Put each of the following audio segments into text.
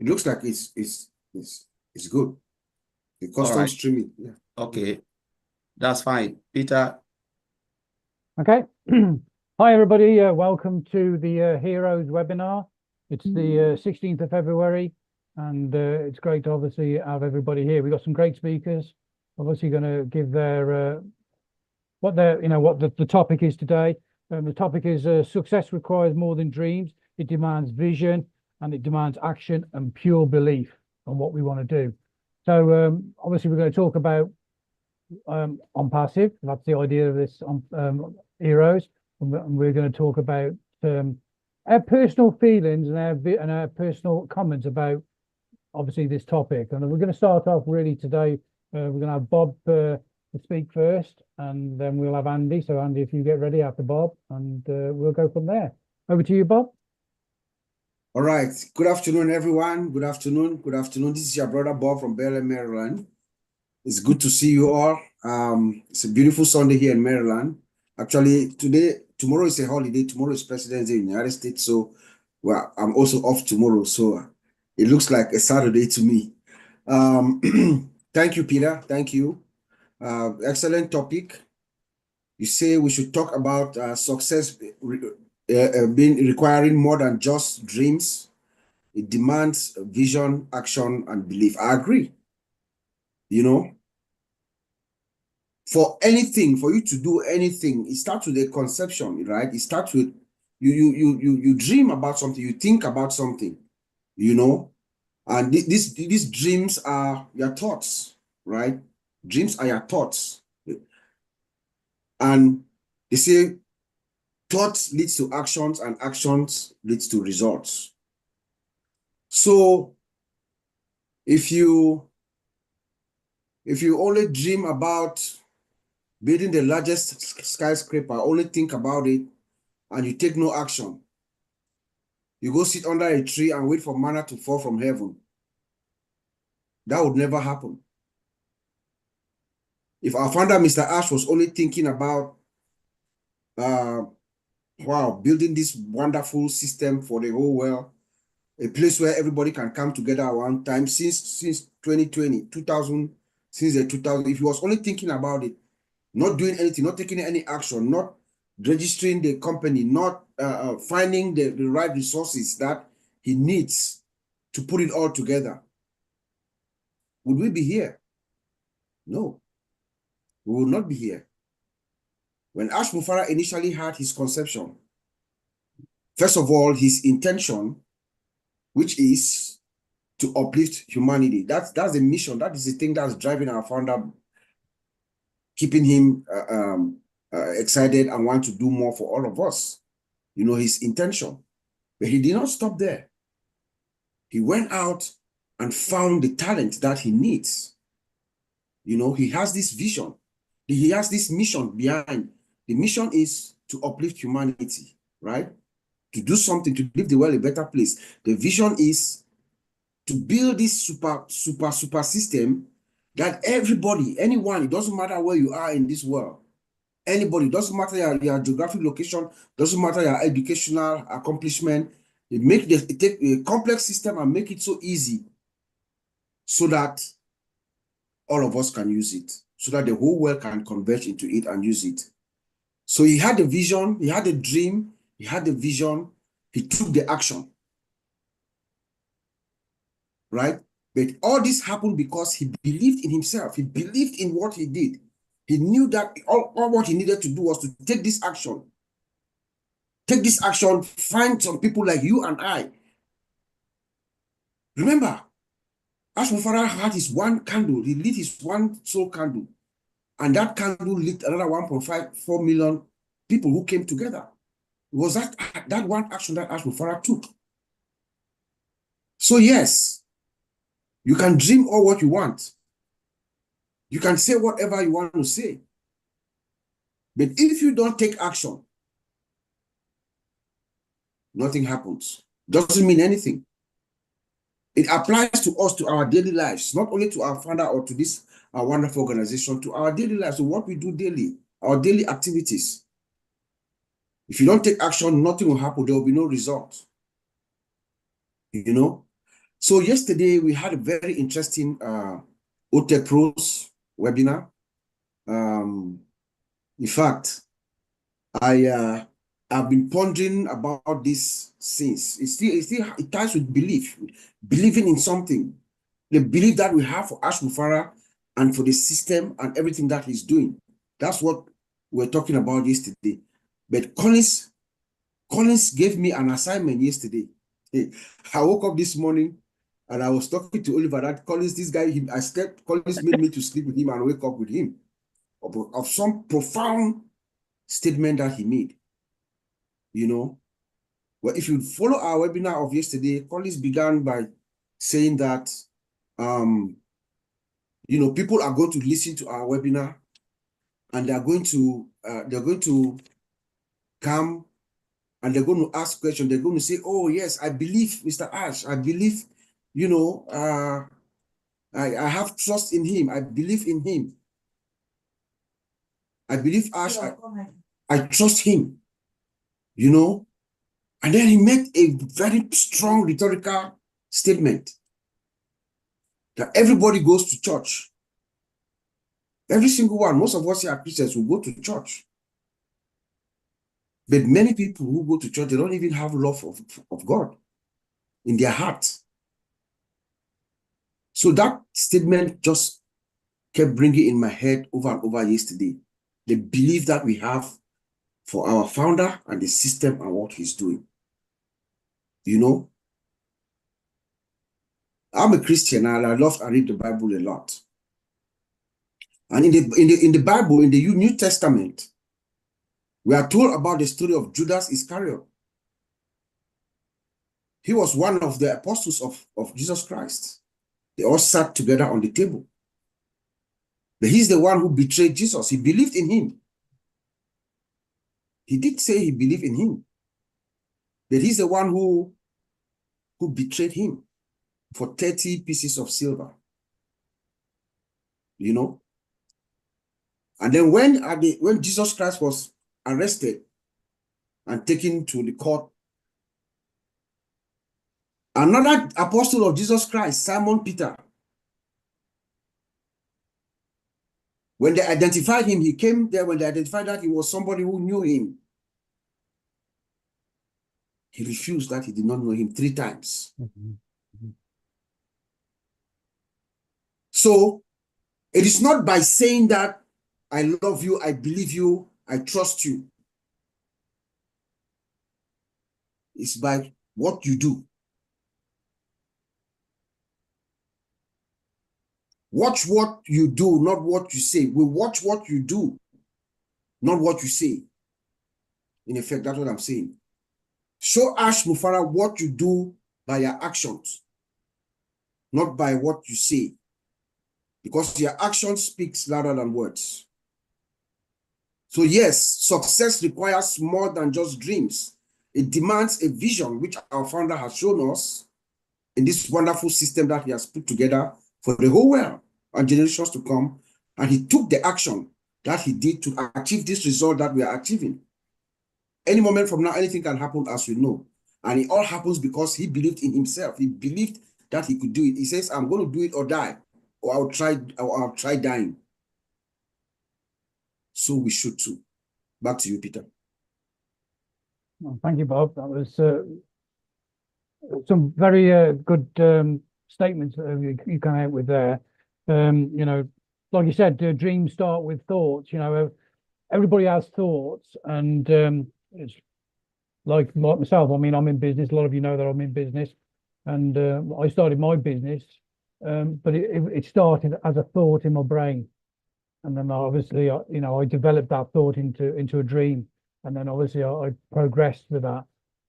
It looks like it's good. The custom right. streaming. Yeah. Okay, that's fine. Peter. Okay. Hi, everybody. Welcome to the Heroes webinar. It's the 16th of February, and it's great to obviously have everybody here. We've got some great speakers, obviously going to give their what the topic is today. The topic is success requires more than dreams. It demands vision, and it demands action and pure belief on what we want to do. So obviously we're going to talk about ONPASSIVE. That's the idea of this Heroes, and we're going to talk about our personal feelings and our personal comments about obviously this topic. And we're going to start off really today. We're going to have Bob to speak first, and then we'll have Andy. So Andy, if you get ready after Bob, and we'll go from there. Over to you, Bob. All right. Good afternoon, everyone. Good afternoon. Good afternoon. This is your brother Bob from Berlin, Maryland. It's good to see you all. It's a beautiful Sunday here in Maryland. Actually, tomorrow is a holiday. Tomorrow is President's Day in the United States. So, well, I'm also off tomorrow. So it looks like a Saturday to me. Thank you, Peter. Thank you. Excellent topic. You say we should talk about success requiring more than just dreams. It demands vision, action, and belief. I agree. You know, for anything, for you to do anything, it starts with a conception, right? It starts with you dream about something, you think about something, you know, and these dreams are your thoughts, right? Dreams are your thoughts, and they say thoughts leads to actions, and actions leads to results. So if you only dream about building the largest skyscraper, only think about it, and you take no action, you go sit under a tree and wait for manna to fall from heaven, that would never happen. If our founder, Mr. Ash, was only thinking about building this wonderful system for the whole world, a place where everybody can come together at one time, since 2020, 2000, since the 2000, if he was only thinking about it, not doing anything, not taking any action, not registering the company, not finding the right resources that he needs to put it all together, would we be here? No, we will not be here. When Ash Mufara initially had his conception, first of all, his intention, which is to uplift humanity. That's the mission. That is the thing that's driving our founder, keeping him excited and want to do more for all of us. You know, his intention. But he did not stop there. He went out and found the talent that he needs. You know, he has this vision. He has this mission behind. The mission is to uplift humanity, right? To do something, to leave the world a better place. The vision is to build this super system that everybody, anyone, it doesn't matter where you are in this world, anybody, doesn't matter your geographic location, doesn't matter your educational accomplishment, it take a complex system and make it so easy so that all of us can use it, so that the whole world can converge into it and use it. So he had the vision, he had the dream, he had the vision, he took the action, right? But all this happened because he believed in himself. He believed in what he did. He knew that all what he needed to do was to take this action. Take this action, find some people like you and I. Remember, Ash Mufara had his one candle. He lit his one soul candle. And that candle lit another 1.54 million people who came together. It was that one action that Ash Mufara took. So yes, you can dream all what you want. You can say whatever you want to say. But if you don't take action, nothing happens. Doesn't mean anything. It applies to us, to our daily lives, not only to our founder or to this our wonderful organization, to our daily lives, to what we do daily, our daily activities. If you don't take action, nothing will happen. There will be no result. You know? So yesterday we had a very interesting OTech Pros webinar. In fact, I've been pondering about this since. It ties with belief, believing in something, the belief that we have for Ash Mufara and for the system and everything that he's doing. That's what we're talking about yesterday. But Collins gave me an assignment yesterday. I woke up this morning and I was talking to Oliver that Collins, this guy, Collins made me to sleep with him and wake up with him of some profound statement that he made. You know, well, if you follow our webinar of yesterday, Collins began by saying that, you know, people are going to listen to our webinar and they're going to come and they're going to ask questions. They're going to say, oh, yes, I believe Mr. Ash. I believe, you know, I have trust in him. I believe in him. I believe Ash. I trust him, you know. And then he made a very strong rhetorical statement that everybody goes to church. Every single one, most of us here are Christians, will go to church. But many people who go to church, they don't even have love of God in their heart. So that statement just kept bringing in my head over and over yesterday. The belief that we have for our founder and the system and what he's doing. You know, I'm a Christian and I read the Bible a lot. And in the Bible, in the New Testament, we are told about the story of Judas Iscariot. He was one of the apostles of Jesus Christ. They all sat together on the table. But he's the one who betrayed Jesus. He believed in him. He did say he believed in him. But he's the one who betrayed him for 30 pieces of silver. You know? And then when Jesus Christ was arrested and taken to the court, another apostle of Jesus Christ, Simon Peter, when they identified him, he came there when they identified that he was somebody who knew him. He refused that he did not know him 3 times. So it is not by saying that I love you, I believe you, I trust you. It's by what you do. Watch what you do, not what you say. We watch what you do, not what you say. In effect, that's what I'm saying. Show Ash Mufara what you do by your actions, not by what you say. Because your action speaks louder than words. So yes, success requires more than just dreams. It demands a vision, which our founder has shown us in this wonderful system that he has put together for the whole world and generations to come. And he took the action that he did to achieve this result that we are achieving. Any moment from now, anything can happen, as we know. And it all happens because he believed in himself. He believed that he could do it. He says, I'm going to do it or die, or I'll try dying. So we should too. Back to you, Peter. Well, thank you, Bob. That was some very good statements that you came out with there. You know, like you said, dreams start with thoughts. You know, everybody has thoughts, and it's like myself. I mean, I'm in business. A lot of you know that I'm in business, and I started my business, but it started as a thought in my brain, and then obviously, you know, I developed that thought into a dream, and then obviously I progressed with that.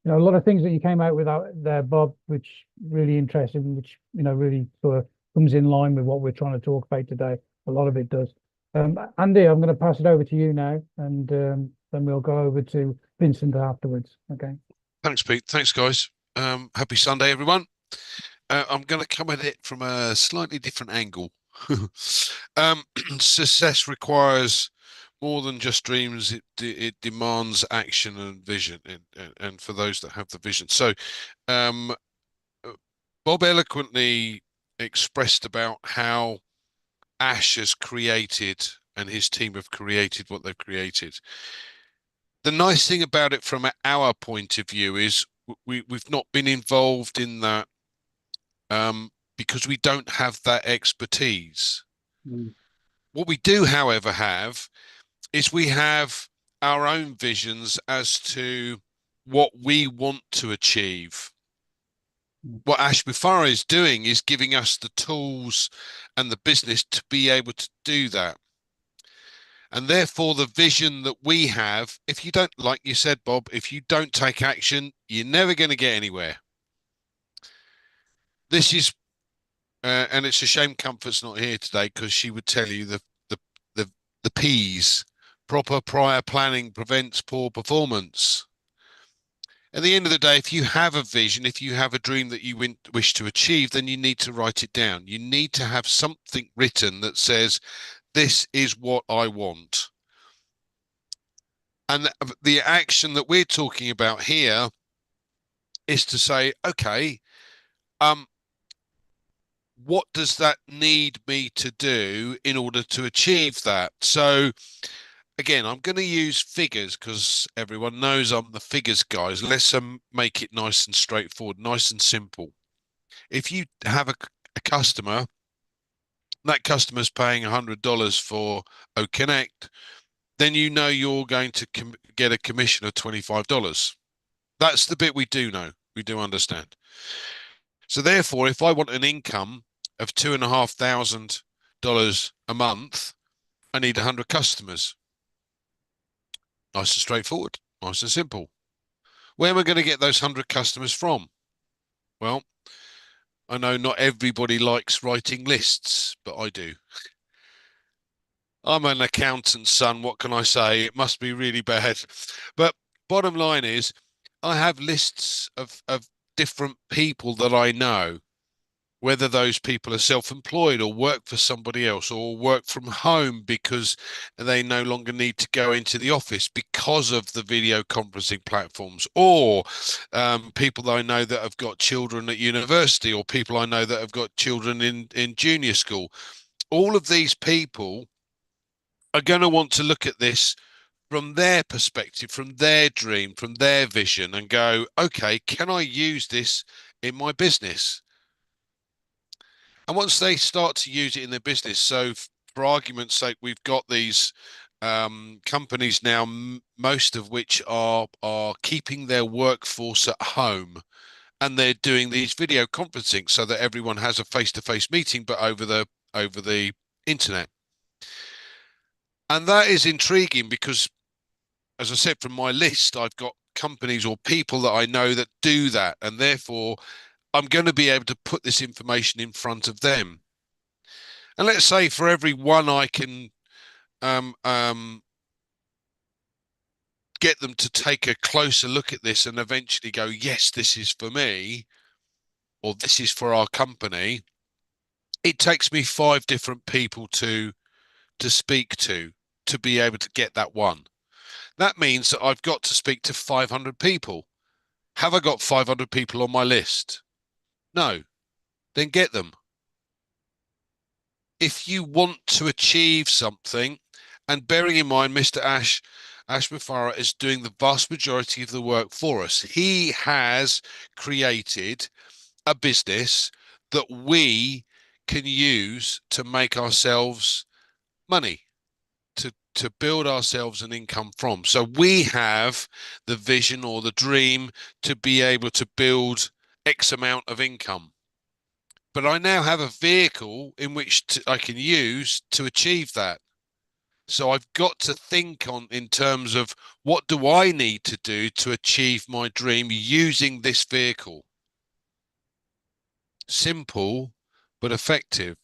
You know, a lot of things that you came out with out there, Bob, which really interesting, which, you know, really sort of comes in line with what we're trying to talk about today. A lot of it does. Andy, I'm going to pass it over to you now, and then we'll go over to Vincent afterwards. Okay. Thanks, Pete. Thanks, guys. Happy Sunday, everyone. I'm going to come at it from a slightly different angle. Success requires more than just dreams. It demands action and vision, and for those that have the vision. So Bob eloquently expressed about how Ash has created and his team have created what they've created. The nice thing about it from our point of view is we've not been involved in that because we don't have that expertise. Mm. What we do, however, have is we have our own visions as to what we want to achieve. What Ash Bufara is doing is giving us the tools and the business to be able to do that. And therefore, the vision that we have, if you don't, like you said, Bob, if you don't take action, you're never going to get anywhere. This is, and it's a shame Comfort's not here today because she would tell you the P's. Proper prior planning prevents poor performance. At the end of the day, if you have a vision, if you have a dream that you wish to achieve, then you need to write it down. You need to have something written that says, this is what I want. And the action that we're talking about here is to say, okay, what does that need me to do in order to achieve that? So again, I'm going to use figures because everyone knows I'm the figures guys. Let's make it nice and straightforward, nice and simple. If you have a customer, that customer's paying $100 for OConnect, then you know you're going to get a commission of $25. That's the bit we do know. We do understand. So therefore, if I want an income of $2,500 a month, I need 100 customers. Nice and straightforward, nice and simple. Where am I going to get those 100 customers from? Well, I know not everybody likes writing lists, but I do. I'm an accountant's son. What can I say? It must be really bad. But bottom line is, I have lists of different people that I know, whether those people are self-employed or work for somebody else or work from home because they no longer need to go into the office because of the video conferencing platforms, or people that I know that have got children at university, or people I know that have got children in junior school. All of these people are going to want to look at this from their perspective, from their dream, from their vision, and go, okay, can I use this in my business? And once they start to use it in their business, so for argument's sake, we've got these companies now, most of which are keeping their workforce at home, and they're doing these video conferencing so that everyone has a face-to-face meeting, but over the internet. And that is intriguing because, as I said, from my list, I've got companies or people that I know that do that, and therefore I'm going to be able to put this information in front of them. And let's say for every one I can get them to take a closer look at this and eventually go, yes, this is for me, or this is for our company, it takes me 5 different people to speak to be able to get that one. That means that I've got to speak to 500 people. Have I got 500 people on my list? No. Then get them. If you want to achieve something, and bearing in mind, Mr. Ash Mufara is doing the vast majority of the work for us. He has created a business that we can use to make ourselves money, to build ourselves an income from. So we have the vision or the dream to be able to build X amount of income. But I now have a vehicle in which I can use to achieve that. So I've got to think in terms of what do I need to do to achieve my dream using this vehicle. Simple, but effective.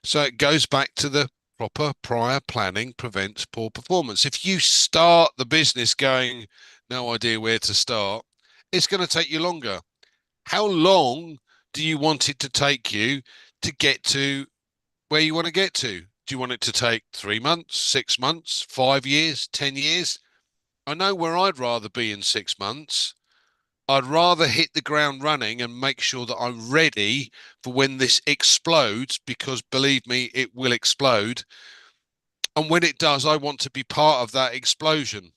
So it goes back to the proper prior planning prevents poor performance. If you start the business going, no idea where to start, it's going to take you longer. How long do you want it to take you to get to where you want to get to? Do you want it to take 3 months, 6 months, 5 years, 10 years? I know where I'd rather be in 6 months. I'd rather hit the ground running and make sure that I'm ready for when this explodes, because believe me, it will explode. And when it does, I want to be part of that explosion.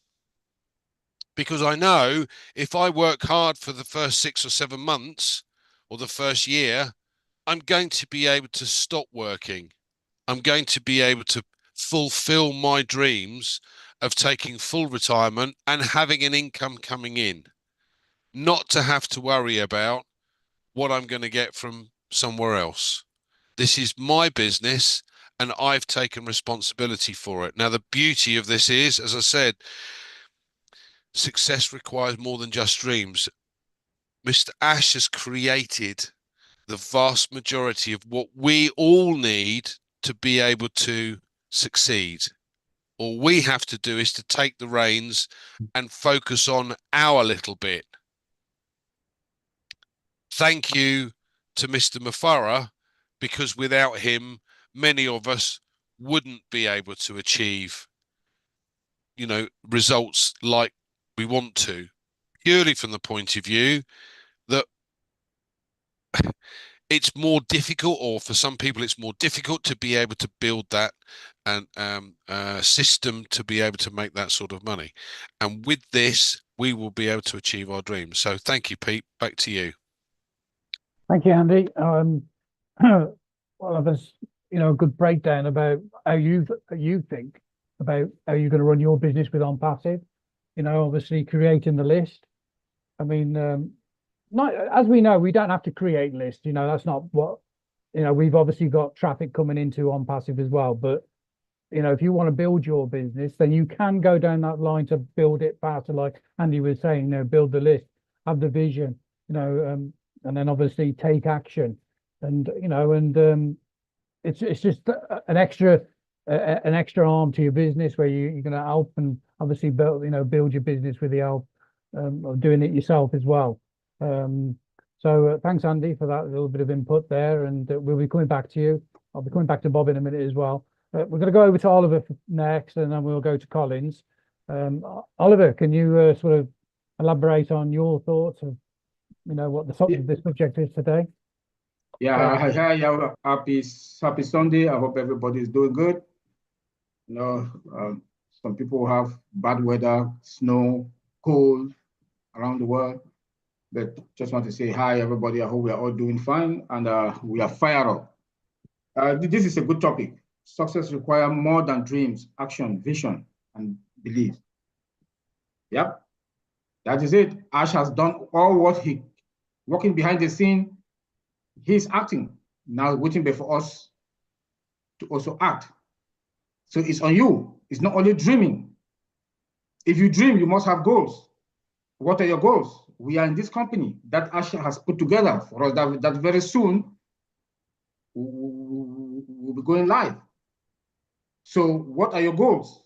Because I know if I work hard for the first 6 or 7 months or the first year, I'm going to be able to stop working. I'm going to be able to fulfill my dreams of taking full retirement and having an income coming in, not to have to worry about what I'm going to get from somewhere else. This is my business and I've taken responsibility for it. Now, the beauty of this is, as I said, success requires more than just dreams. Mr. Ash has created the vast majority of what we all need to be able to succeed. All we have to do is to take the reins and focus on our little bit. Thank you to Mr. Mufara, because without him, many of us wouldn't be able to achieve, results like we want to, purely from the point of view that it's more difficult, or for some people, it's more difficult to be able to build that and system to be able to make that sort of money. And with this, we will be able to achieve our dreams. So thank you, Pete. Back to you. Thank you, Andy. Well, there's a good breakdown about how you think about how you're going to run your business with ONPASSIVE. Obviously creating the list. I mean, not as we know, we don't have to create lists. That's not what we've obviously got traffic coming into ONPASSIVE as well. But if you want to build your business, then you can go down that line to build it faster, like Andy was saying. Build the list, have the vision, and then obviously take action. And it's just an extra arm to your business, where you're going to help and obviously build your business with the help of doing it yourself as well. So thanks, Andy, for that little bit of input there, and we'll be coming back to you. I'll be coming back to Bob in a minute as well. We're going to go over to Oliver next, and then we'll go to Collins. Oliver, can you sort of elaborate on your thoughts of what the subject is today? Yeah, hi, happy Sunday. I hope everybody is doing good. Some people have bad weather, snow, cold around the world. But just want to say hi, everybody. I hope we are all doing fine, and we are fired up. This is a good topic. Success requires more than dreams, action, vision, and belief. Yep, that is it. Ash has done all what he, working behind the scene. He's acting. Now waiting for us to also act. So it's on you. It's not only dreaming. If you dream, you must have goals. What are your goals? We are in this company that Ash has put together for us that very soon we'll be going live. So what are your goals?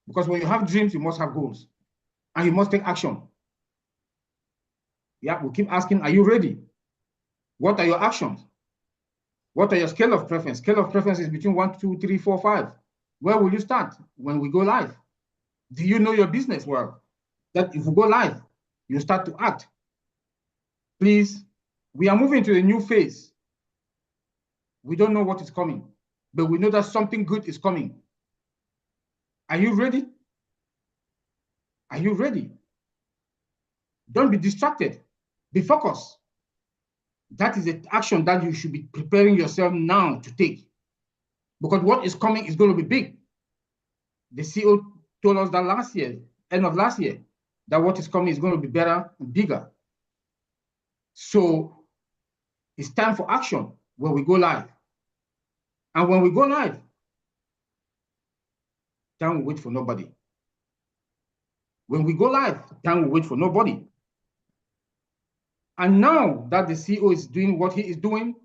Because when you have dreams, you must have goals. And you must take action. Yeah, we'll keep asking, are you ready? What are your actions? What are your scale of preference? Scale of preference is between 1, 2, 3, 4, 5. Where will you start when we go live? Do you know your business well? That if we go live, you start to act. Please, we are moving to a new phase. We don't know what is coming, but we know that something good is coming. Are you ready? Are you ready? Don't be distracted. Be focused. That is the action that you should be preparing yourself now to take. Because what is coming is going to be big. The CEO told us that last year, end of last year, that what is coming is going to be better and bigger. So it's time for action when we go live. And when we go live, time will wait for nobody. When we go live, time will wait for nobody. And now that the CEO is doing what he is doing,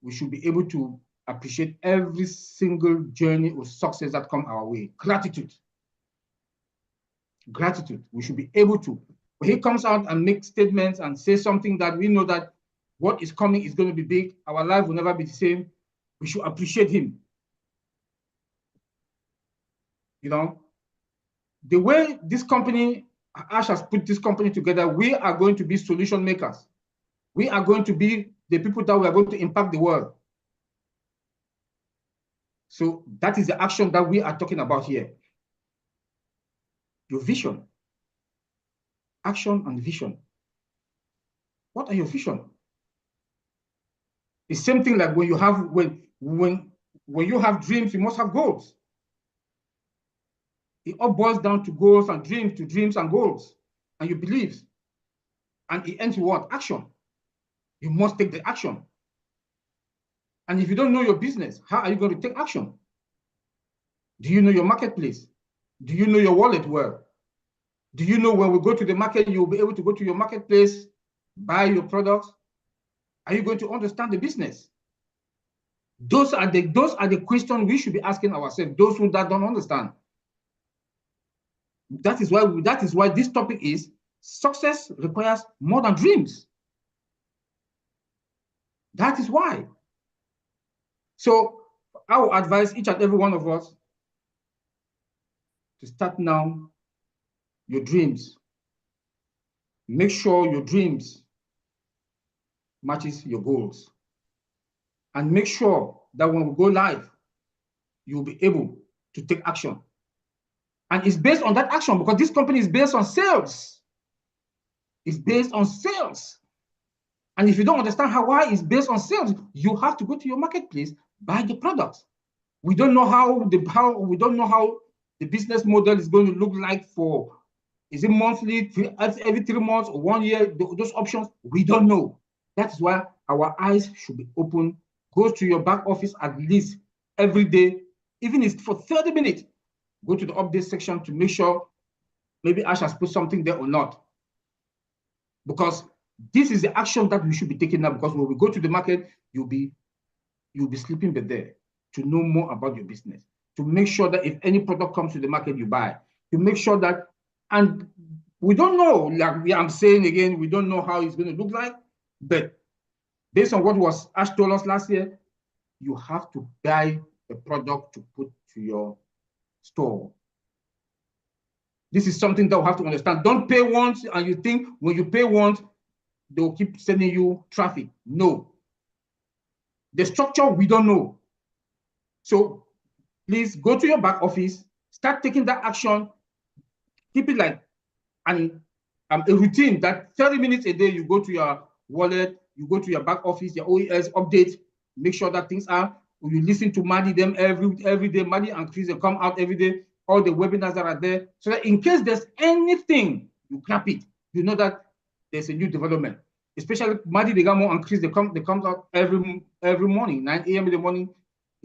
we should be able to appreciate every single journey of success that comes our way. Gratitude. Gratitude. We should be able to. When he comes out and makes statements and says something that we know that what is coming is going to be big, our life will never be the same, we should appreciate him. The way this company Ash has put this company together. We are going to be solution makers. We are going to be the people that we are going to impact the world. So that is the action that we are talking about here. Your vision. Action and vision. What are your vision? The same thing like when you have when you have dreams, you must have goals. It all boils down to goals and dreams, to dreams and goals, and your beliefs. And it ends with what? Action. You must take the action. And if you don't know your business, how are you going to take action? Do you know your marketplace? Do you know your wallet well? Do you know when we go to the market, you'll be able to go to your marketplace, buy your products? Are you going to understand the business? Those are the questions we should be asking ourselves, those who don't understand. That is why this topic is success requires more than dreams. That is why. So I will advise each and every one of us to start now your dreams. Make sure your dreams matches your goals. And make sure that when we go live, you'll be able to take action. And it's based on that action because this company is based on sales. It's based on sales. And if you don't understand why it's based on sales, you have to go to your marketplace, buy the products. We don't know how the business model is going to look like for, is it monthly, every 3 months or 1 year, those options, we don't know. That's why our eyes should be open. Go to your back office at least every day, even if it's for 30 minutes. Go to the update section to make sure maybe Ash has put something there or not. Because this is the action that we should be taking now, because when we go to the market, you'll be sleeping there to know more about your business, to make sure that if any product comes to the market, you buy, to make sure that, and we don't know, like I'm saying again, we don't know how it's going to look like, but based on what Ash told us last year, you have to buy the product to put to your store. This is something that we have to understand. Don't pay once and you think when you pay once, they'll keep sending you traffic. No. The structure, we don't know. So please go to your back office, start taking that action, keep it like a routine that 30 minutes a day, you go to your wallet, you go to your back office, your OES update, make sure that things are, you listen to Maddie them every day, Maddie and Chris, they come out every day, all the webinars that are there, so that in case there's anything, you grab it. You know that there's a new development. Especially Maddie, Degamo and Chris, they come out every morning, 9 a.m. in the morning,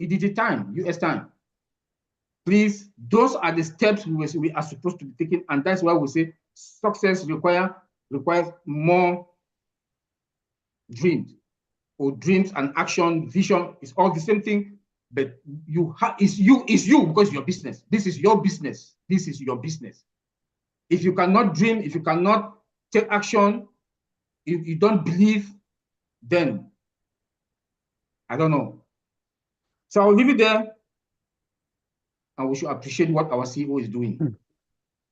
EDT time, US time. Please, those are the steps we are supposed to be taking, and that's why we say success requires more dreams, or dreams and action, vision is all the same thing, but it's you because your business. This is your business. This is your business. If you cannot dream, if you cannot take action, if you don't believe, then I don't know. So I'll leave it there, and we should appreciate what our CEO is doing.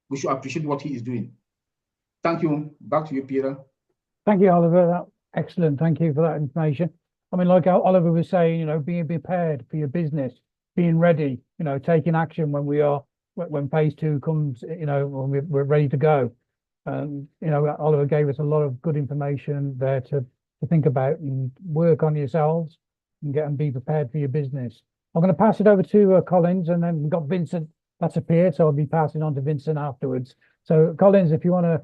We should appreciate what he is doing. Thank you. Back to you, Peter. Thank you, Oliver. Excellent. Thank you for that information. I mean, like Oliver was saying, you know, being prepared for your business, being ready, you know, taking action when phase 2 comes, you know, when we're ready to go. You know, Oliver gave us a lot of good information there to think about and work on yourselves and be prepared for your business. I'm going to pass it over to Collins, and then we've got Vincent that's appeared, so I'll be passing on to Vincent afterwards. So Collins, if you want to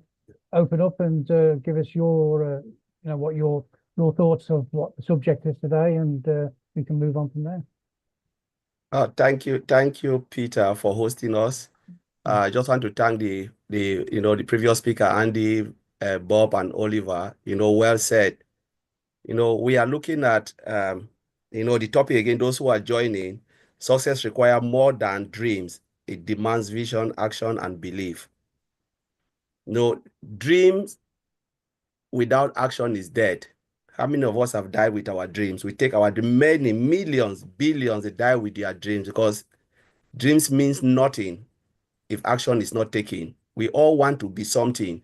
open up and give us your, you know, what your thoughts of what the subject is today, and we can move on from there. Thank you, Peter, for hosting us. I just want to thank the previous speaker, Andy, Bob, and Oliver. You know, well said. You know, we are looking at the topic again. Those who are joining, success requires more than dreams. It demands vision, action, and belief. No, dreams without action is dead. How many of us have died with our dreams? We take our many millions, billions, they die with their dreams, because dreams means nothing if action is not taken. We all want to be something.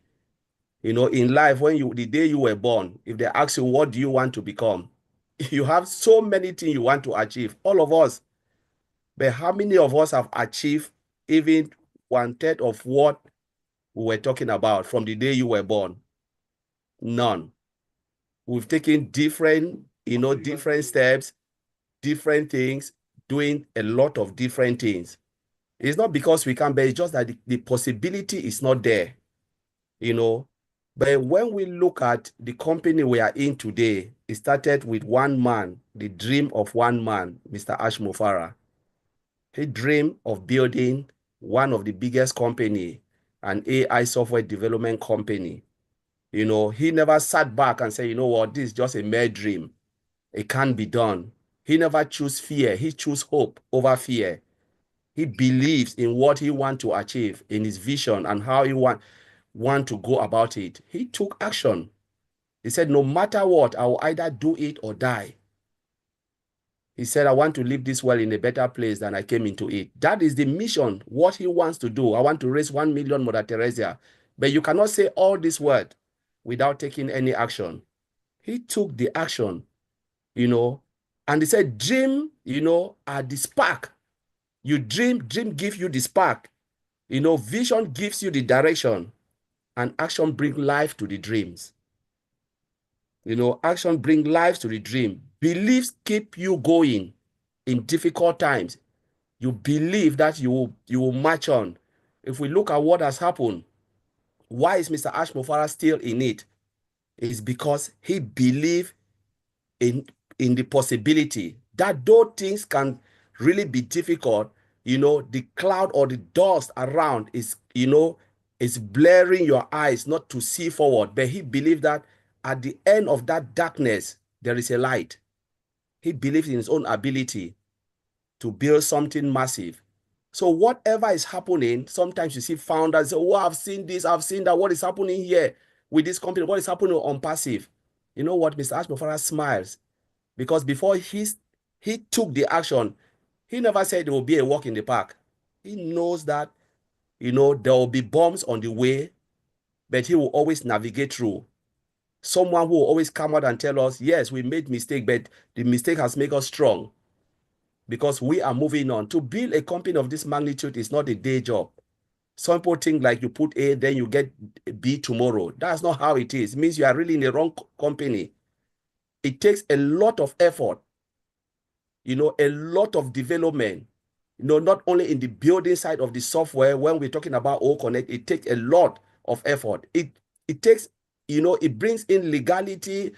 You know, in life, the day you were born, if they ask you, what do you want to become? You have so many things you want to achieve, all of us. But how many of us have achieved even 1/3 of what we were talking about from the day you were born? None. We've taken different, different steps, different things, doing a lot of different things. It's not because we can't, but it's just that the possibility is not there, But when we look at the company we are in today, it started with one man, the dream of one man, Mr. Ashmo Farah. He dreamed of building one of the biggest company, an AI software development company. He never sat back and said, you know what, this is just a mere dream. It can't be done. He never chose fear. He chose hope over fear. He believes in what he wants to achieve, in his vision and how he want to go about it. He took action. He said, no matter what, I will either do it or die. He said, I want to leave this world in a better place than I came into it. That is the mission, what he wants to do. I want to raise 1 million Mother Teresa. But you cannot say all this word without taking any action. He took the action, and he said, dream, are the spark. You dream gives you the spark. Vision gives you the direction, and action brings life to the dreams. Action brings life to the dream. Beliefs keep you going in difficult times. You believe that you will march on. If we look at what has happened, why is Mr. Ashmo Farah still in it? It's because he believes in the possibility that though things can really be difficult, the cloud or the dust around is blurring your eyes not to see forward. But he believed that at the end of that darkness, there is a light. He believes in his own ability to build something massive. So whatever is happening, sometimes you see founders say, oh, I've seen this, I've seen that. What is happening here with this company? What is happening on Passive? You know what? Mr. Ashmo Farah smiles, because before he took the action, he never said there will be a walk in the park. He knows that, there will be bumps on the way, but he will always navigate through. Someone who will always come out and tell us, yes, we made mistake, but the mistake has made us strong, because we are moving on. To build a company of this magnitude is not a day job. Some people think like you put A, then you get B tomorrow. That's not how it is. It means you are really in the wrong company. It takes a lot of effort, a lot of development, not only in the building side of the software. When we're talking about O-Connect, it takes a lot of effort. It takes, it brings in legality,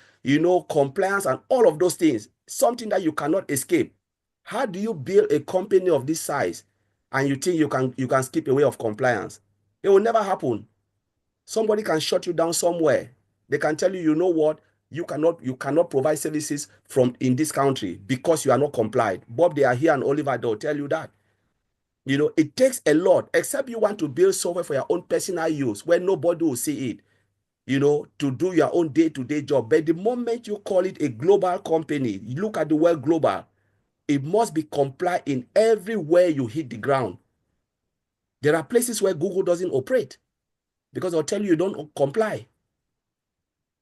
compliance and all of those things, something that you cannot escape. How do you build a company of this size and you think you can skip away of compliance? It will never happen. Somebody can shut you down somewhere. They can tell you, you know what, you cannot provide services from in this country because you are not compliant. Bob, they are here, and Oliver, they'll tell you that. It takes a lot, except you want to build software for your own personal use where nobody will see it, to do your own day-to-day job. But the moment you call it a global company, you look at the word global, it must be compliant in everywhere you hit the ground. There are places where Google doesn't operate because they'll tell you don't comply.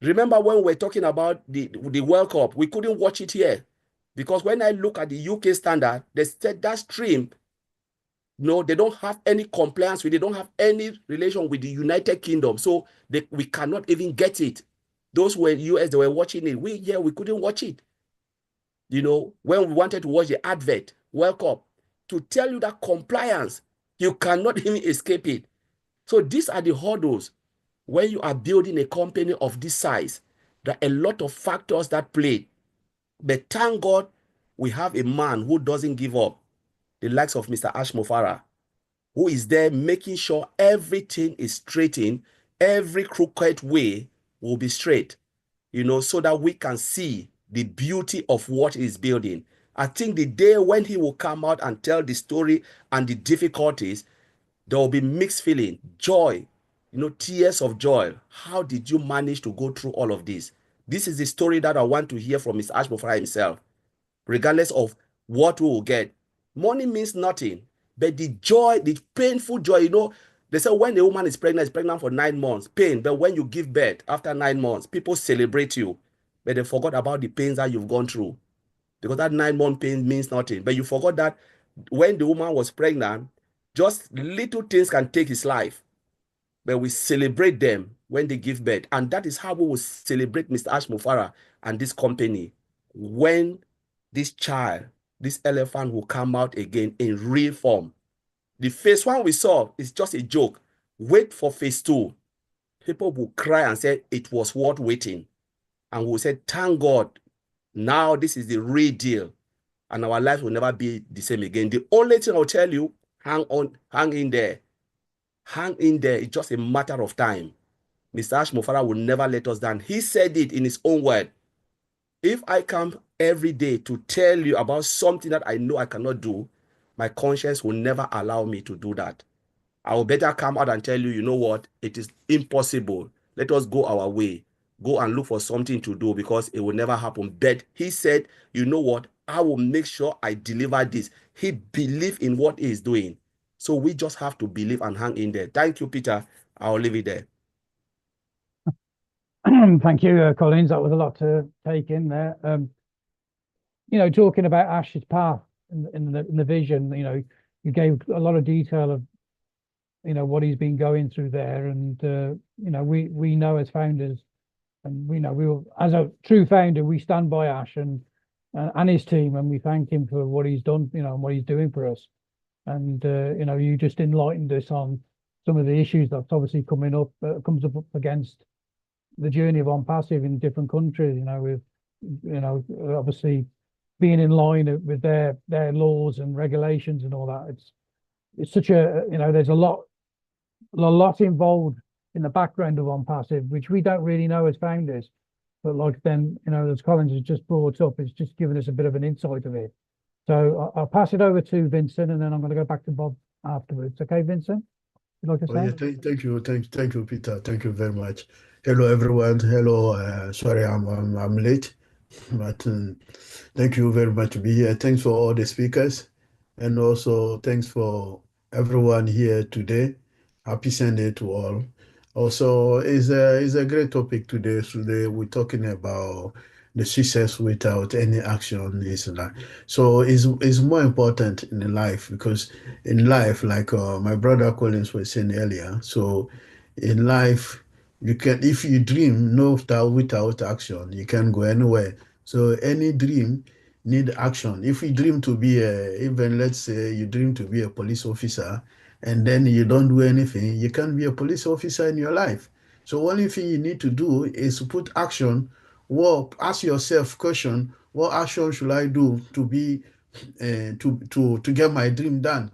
Remember when we were talking about the World Cup, we couldn't watch it here because when I look at the UK standard, they said that stream, they don't have any compliance with it. They don't have any relation with the United Kingdom. So we cannot even get it. Those were US, they were watching it. We couldn't watch it. When we wanted to watch the advert, World Cup, to tell you that compliance, you cannot even escape it. So these are the hurdles. When you are building a company of this size, there are a lot of factors that play. But thank God we have a man who doesn't give up, the likes of Mr. Ashmo Farah, who is there making sure everything is straightened, every crooked way will be straight, so that we can see the beauty of what he's building. I think the day when he will come out and tell the story and the difficulties, there will be mixed feeling, joy, tears of joy. How did you manage to go through all of this? This is the story that I want to hear from Mr. Ashmo Farah himself, regardless of what we will get. Money means nothing, but the joy, the painful joy, They say when a woman is pregnant for 9 months, pain. But when you give birth after 9 months, people celebrate you. But they forgot about the pains that you've gone through. Because that 9-month pain means nothing. But you forgot that when the woman was pregnant, just little things can take his life. But we celebrate them when they give birth. And that is how we will celebrate Mr. Ash Mufara and this company when this child, this elephant will come out again in real form. The phase 1 we saw is just a joke. Wait for phase 2. People will cry and say it was worth waiting. And we'll say, thank God, now this is the real deal. And our life will never be the same again. The only thing I'll tell you, hang in there. Hang in there. It's just a matter of time. Mr. Ash Mufara will never let us down. He said it in his own word. If I come every day to tell you about something that I know I cannot do, my conscience will never allow me to do that. I will better come out and tell you, you know what? It is impossible. Let us go our way. Go and look for something to do because it will never happen. But he said, you know what? I will make sure I deliver this. He believed in what he is doing. So we just have to believe and hang in there. Thank you, Peter. I'll leave it there. Thank you, Collins. That was a lot to take in there. Talking about Ash's path in the vision, you gave a lot of detail of, what he's been going through there. And, we know as founders, and we will, as a true founder, we stand by Ash and his team, and we thank him for what he's done, and what he's doing for us. And, you just enlightened us on some of the issues that's obviously comes up against the journey of ONPASSIVE in different countries, with, obviously being in line with their laws and regulations and all that. It's such a, there's a lot involved in the background of ONPASSIVE, which we don't really know as founders. But like then, as Collins has just brought up, it's just given us a bit of an insight of it. So I'll pass it over to Vincent, and then I'm going to go back to Bob afterwards. Okay, Vincent? You'd like to say? Yeah, thank you, Peter. Thank you very much. Hello, everyone. Hello. Sorry, I'm late, but thank you very much to be here. Thanks for all the speakers, and also thanks for everyone here today. Happy Sunday to all. Also, it's a great topic today. Today we're talking about the success without any action. So it's more important in life, because in life, like my brother Collins was saying earlier, so in life, you can, if you dream without action, you can't go anywhere. So any dream need action. If you dream to be even let's say you dream to be a police officer, and then you don't do anything, you can't be a police officer in your life. So only thing you need to do is put action. Well, ask yourself question: what action should I do to be to get my dream done?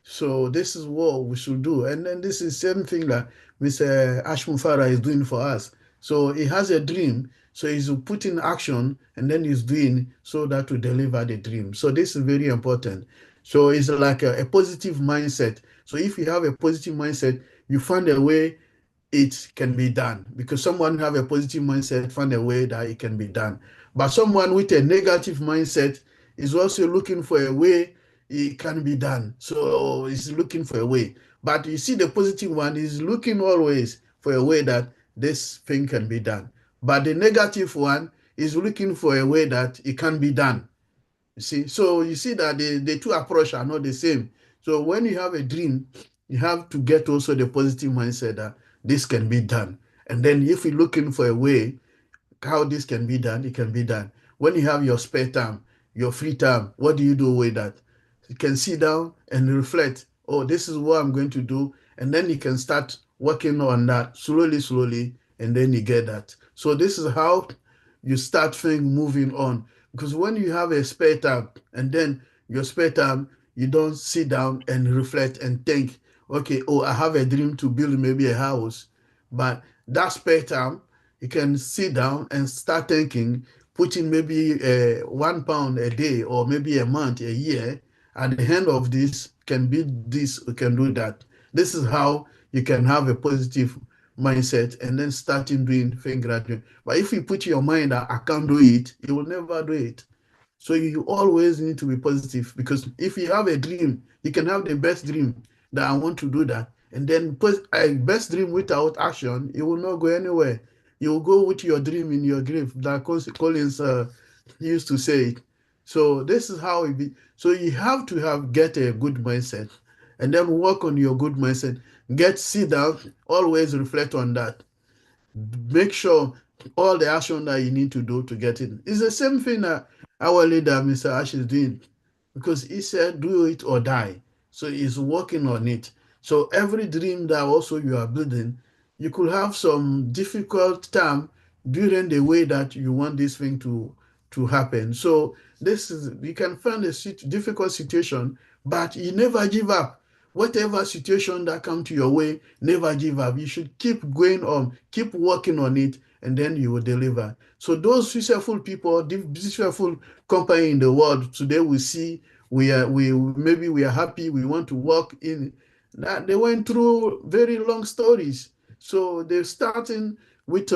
So this is what we should do. And then this is same thing that Mr. Ash Mufara is doing for us. So he has a dream, so he's putting action, and then he's doing so that to deliver the dream. So this is very important. So it's like a positive mindset. So if you have a positive mindset, you find a way it can be done, because someone have a positive mindset, find a way that it can be done. But someone with a negative mindset is also looking for a way it can be done. So he's looking for a way. But you see, the positive one is looking always for a way that this thing can be done. But the negative one is looking for a way that it can be done. You see, so you see that the two approaches are not the same. So when you have a dream, you have to get also the positive mindset that this can be done. And then if you're looking for a way how this can be done, it can be done. When you have your spare time, your free time, what do you do with that? You can sit down and reflect. Oh, this is what I'm going to do. And then you can start working on that slowly, and then you get that. So this is how you start things moving on. Because when you have a spare time, and then your spare time, you don't sit down and reflect and think, okay, oh, I have a dream to build maybe a house. But that spare time, you can sit down and start thinking, putting maybe £1 a day, or maybe a month, a year. At the end of this, can be this, we can do that. This is how you can have a positive mindset, and then starting doing things gradually. But if you put your mind that I can't do it, you will never do it. So you always need to be positive, because if you have a dream, you can have the best dream that I want to do that, And then put a best dream without action, it will not go anywhere. You will go with your dream in your grave, like Collins used to say it. So this is how it be. So you have to get a good mindset, and then work on your good mindset. Sit down, always reflect on that. Make sure all the action that you need to do to get it. It's the same thing that our leader, Mr. Ash, is doing, because he said, do it or die. So he's working on it. So every dream that also you are building, you could have some difficult time during the way that you want this thing to happen. So you can find a difficult situation, but you never give up. Whatever situation that come to your way, never give up. You should keep going on, keep working on it, and then you will deliver. So those successful people, successful company in the world today, we see we are happy, we want to work in that. They went through very long stories. So they're starting with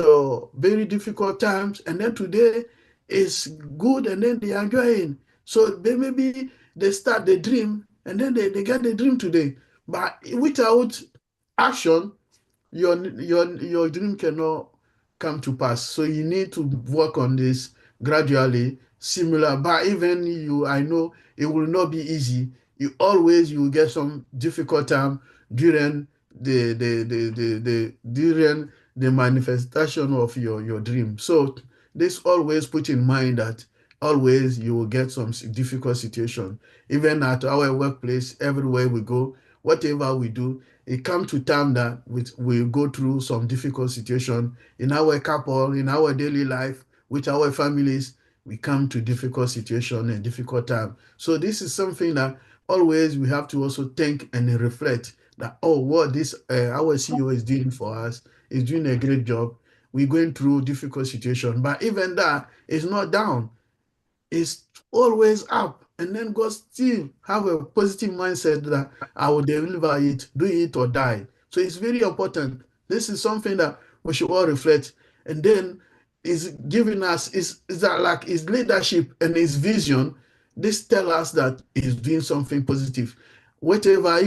very difficult times, and then today is good, and then they are enjoying. So maybe they start the dream, and then they get the dream today. But without action, your dream cannot come to pass. So you need to work on this gradually, similar. But even I know it will not be easy. You will get some difficult time during during the manifestation of your dream. So this always put in mind that always you will get some difficult situation. Even at our workplace, everywhere we go, whatever we do, it comes to time that we go through some difficult situation in our couple, in our daily life, with our families. We come to difficult situation and difficult time. So this is something that always we have to also think and reflect that, what this our CEO is doing for us, is doing a great job. We're going through difficult situation, but even that is not down. It's always up. And then God still have a positive mindset that I will deliver it, do it or die. So it's very important. This is something that we should all reflect. And then is giving us is that like his leadership and his vision. This tell us that he's doing something positive. Whatever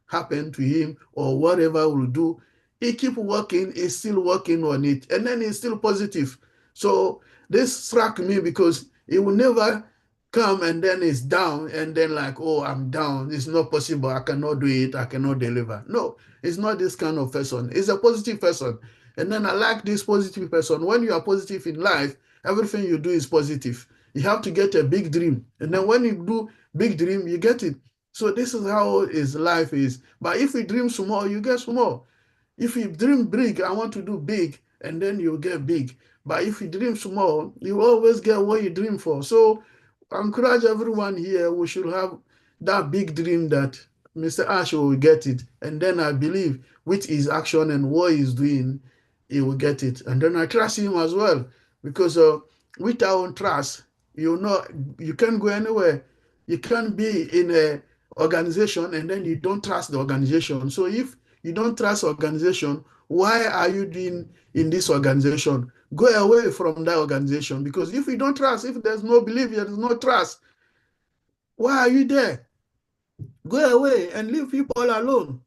happened to him or whatever will do, he keep working. He's still working on it, and then he's still positive. So this struck me because it will never come and then it's down and then like, oh, I'm down. It's not possible. I cannot do it. I cannot deliver. No, it's not this kind of person. It's a positive person. And then I like this positive person. When you are positive in life, everything you do is positive. You have to get a big dream. And then when you do big dream, you get it. So this is how his life is. But if you dream small, you get small. If you dream big, I want to do big, and then you get big. But if you dream small, you always get what you dream for. So I encourage everyone here, we should have that big dream that Mr. Ash will get it. And then I believe with his action and what he's doing, he will get it. And then I trust him as well, because without trust, you can't go anywhere. You can't be in an organization and then you don't trust the organization. So if you don't trust organization, why are you doing in this organization? Go away from that organization, because if you don't trust, if there's no belief, there's no trust, why are you there? Go away and leave people alone.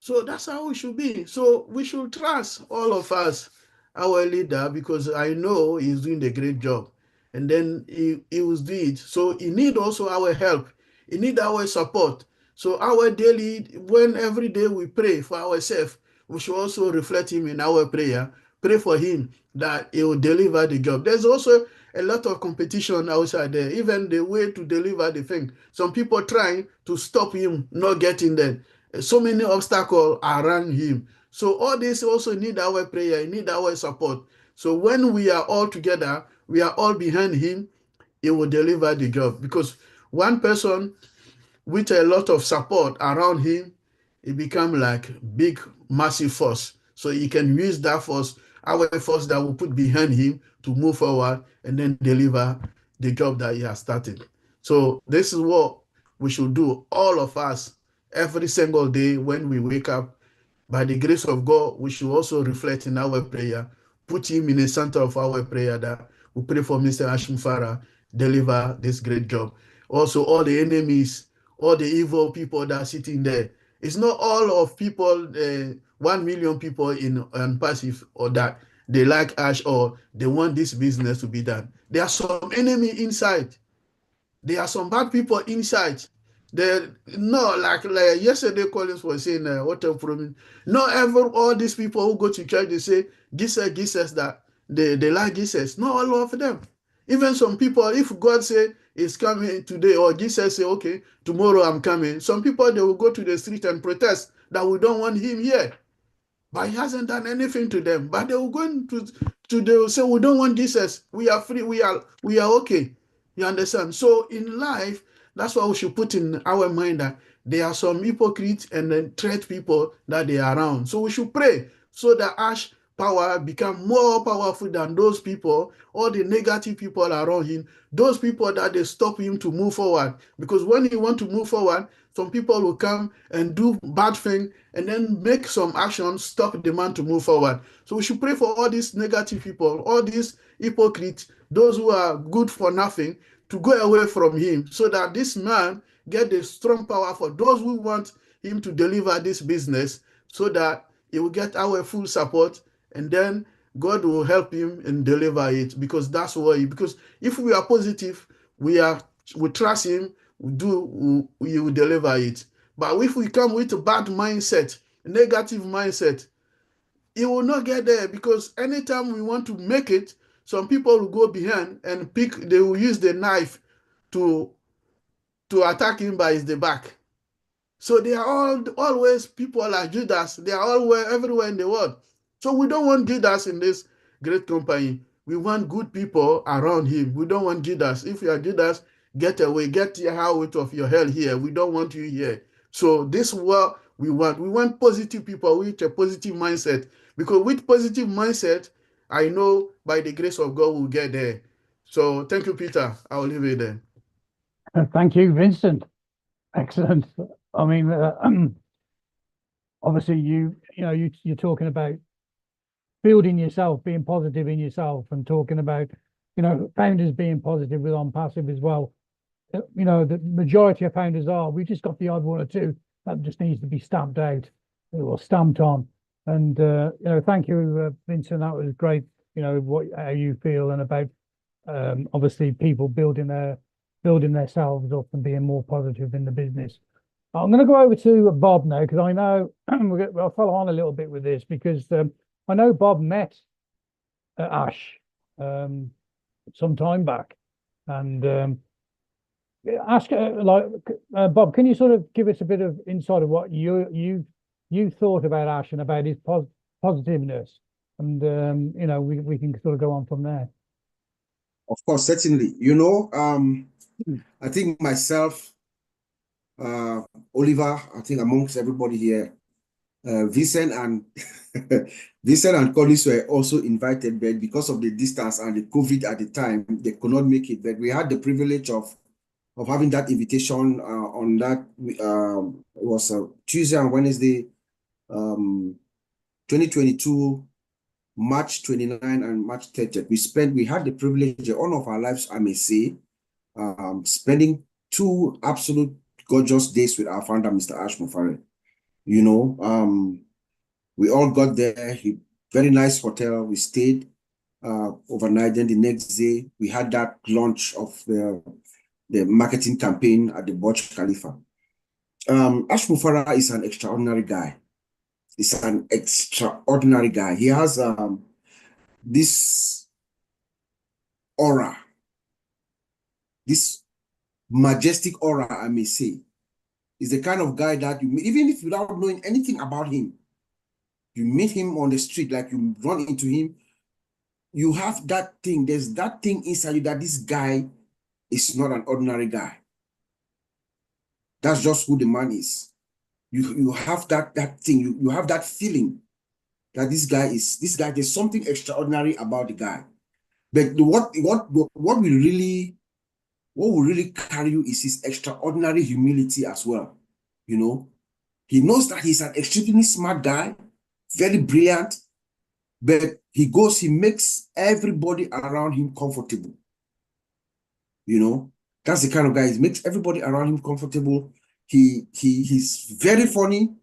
So that's how we should be. So we should trust, all of us, our leader, because I know he's doing a great job. And then he was doing it. So he need also our help. He need our support. So when every day we pray for ourselves, we should also reflect him in our prayer. Pray for him that he will deliver the job. There's also a lot of competition outside there, even the way to deliver the thing. Some people trying to stop him not getting there. So many obstacles around him. So all this also need our prayer, need our support. So when we are all together, we are all behind him, he will deliver the job. Because one person with a lot of support around him, it become like big, massive force. So he can use that force, our force that will put behind him to move forward and then deliver the job that he has started. So this is what we should do, all of us, every single day when we wake up. By the grace of God, we should also reflect in our prayer, put him in the center of our prayer, that we pray for Mr. Ashim Farah, deliver this great job. Also, all the enemies all the evil people that are sitting there. It's not all of people, 1 million people in Unpassive, or that they like Ash or they want this business to be done. There are some enemy inside. There are some bad people inside. Like yesterday, Collins was saying, what a problem. Not ever all these people who go to church, they say, Jesus, that they like Jesus. Not all of them. Even some people, if God say is coming today, or Jesus say, okay, tomorrow I'm coming, some people, they will go to the street and protest that we don't want him here. But he hasn't done anything to them. But they will go they will say, we don't want Jesus. We are free. We are okay. You understand? So in life, that's what we should put in our mind, that there are some hypocrites and then threat people that they are around. So we should pray so that Ash power become more powerful than those people, all the negative people around him, those people that they stop him to move forward. Because when he want to move forward, some people will come and do bad thing and then make some action, stop the man to move forward. So we should pray for all these negative people, all these hypocrites, those who are good for nothing, to go away from him, so that this man get the strong power for those who want him to deliver this business, so that he will get our full support, and then God will help him and deliver it. Because that's why, because if we are positive, we trust him, we will deliver it. But if we come with a bad mindset, negative mindset, it will not get there. Because anytime we want to make it, some people will go behind and they will use the knife to attack him by the back. So they are always people like Judas. They are everywhere in the world. So we don't want Judas in this great company. We want good people around him. We don't want Judas. If you are Judas, get away. Get out of your hell here. We don't want you here. So this is what we want. We want positive people with a positive mindset. Because with positive mindset, I know by the grace of God we'll get there. So thank you, Peter. I'll leave it there. Thank you, Vincent. Excellent. I mean, obviously, you're talking about building yourself, being positive in yourself, and talking about, founders being positive with ONPASSIVE as well. The majority of founders are. We just got the odd one or two that just needs to be stamped out or stamped on. And thank you, Vincent. That was great. How you feel, and about obviously people building themselves up and being more positive in the business. I'm going to go over to Bob now, because I know I'll follow on a little bit with this, because I know Bob met Ash some time back, and ask Bob, can you sort of give us a bit of insight of what you thought about Ash and about his positiveness, and we can sort of go on from there. Of course, certainly. I think myself, Oliver, I think amongst everybody here, Vincent and Vincent and Collins were also invited, but because of the distance and the COVID at the time, they could not make it. But we had the privilege of having that invitation on that. It was Tuesday and Wednesday, 2022, March 29 and March 30th. We had the privilege, the honor of our lives, I may say, spending 2 absolute gorgeous days with our founder, Mr. Ash Mufare. We all got there. Very nice hotel. We stayed overnight. Then the next day, we had that launch of the marketing campaign at the Burj Khalifa. Ash Mufara is an extraordinary guy. He's an extraordinary guy. He has this aura, this majestic aura, I may say. He's the kind of guy that even if without knowing anything about him, you meet him on the street, like you run into him, you have that thing. There's that thing inside you that this guy is not an ordinary guy. That's just who the man is. You have that thing. You have that feeling that this guy, there's something extraordinary about the guy. But what will really carry you is his extraordinary humility as well. He knows that he's an extremely smart guy, very brilliant, but he makes everybody around him comfortable. That's the kind of guy. He makes everybody around him comfortable. He's very funny.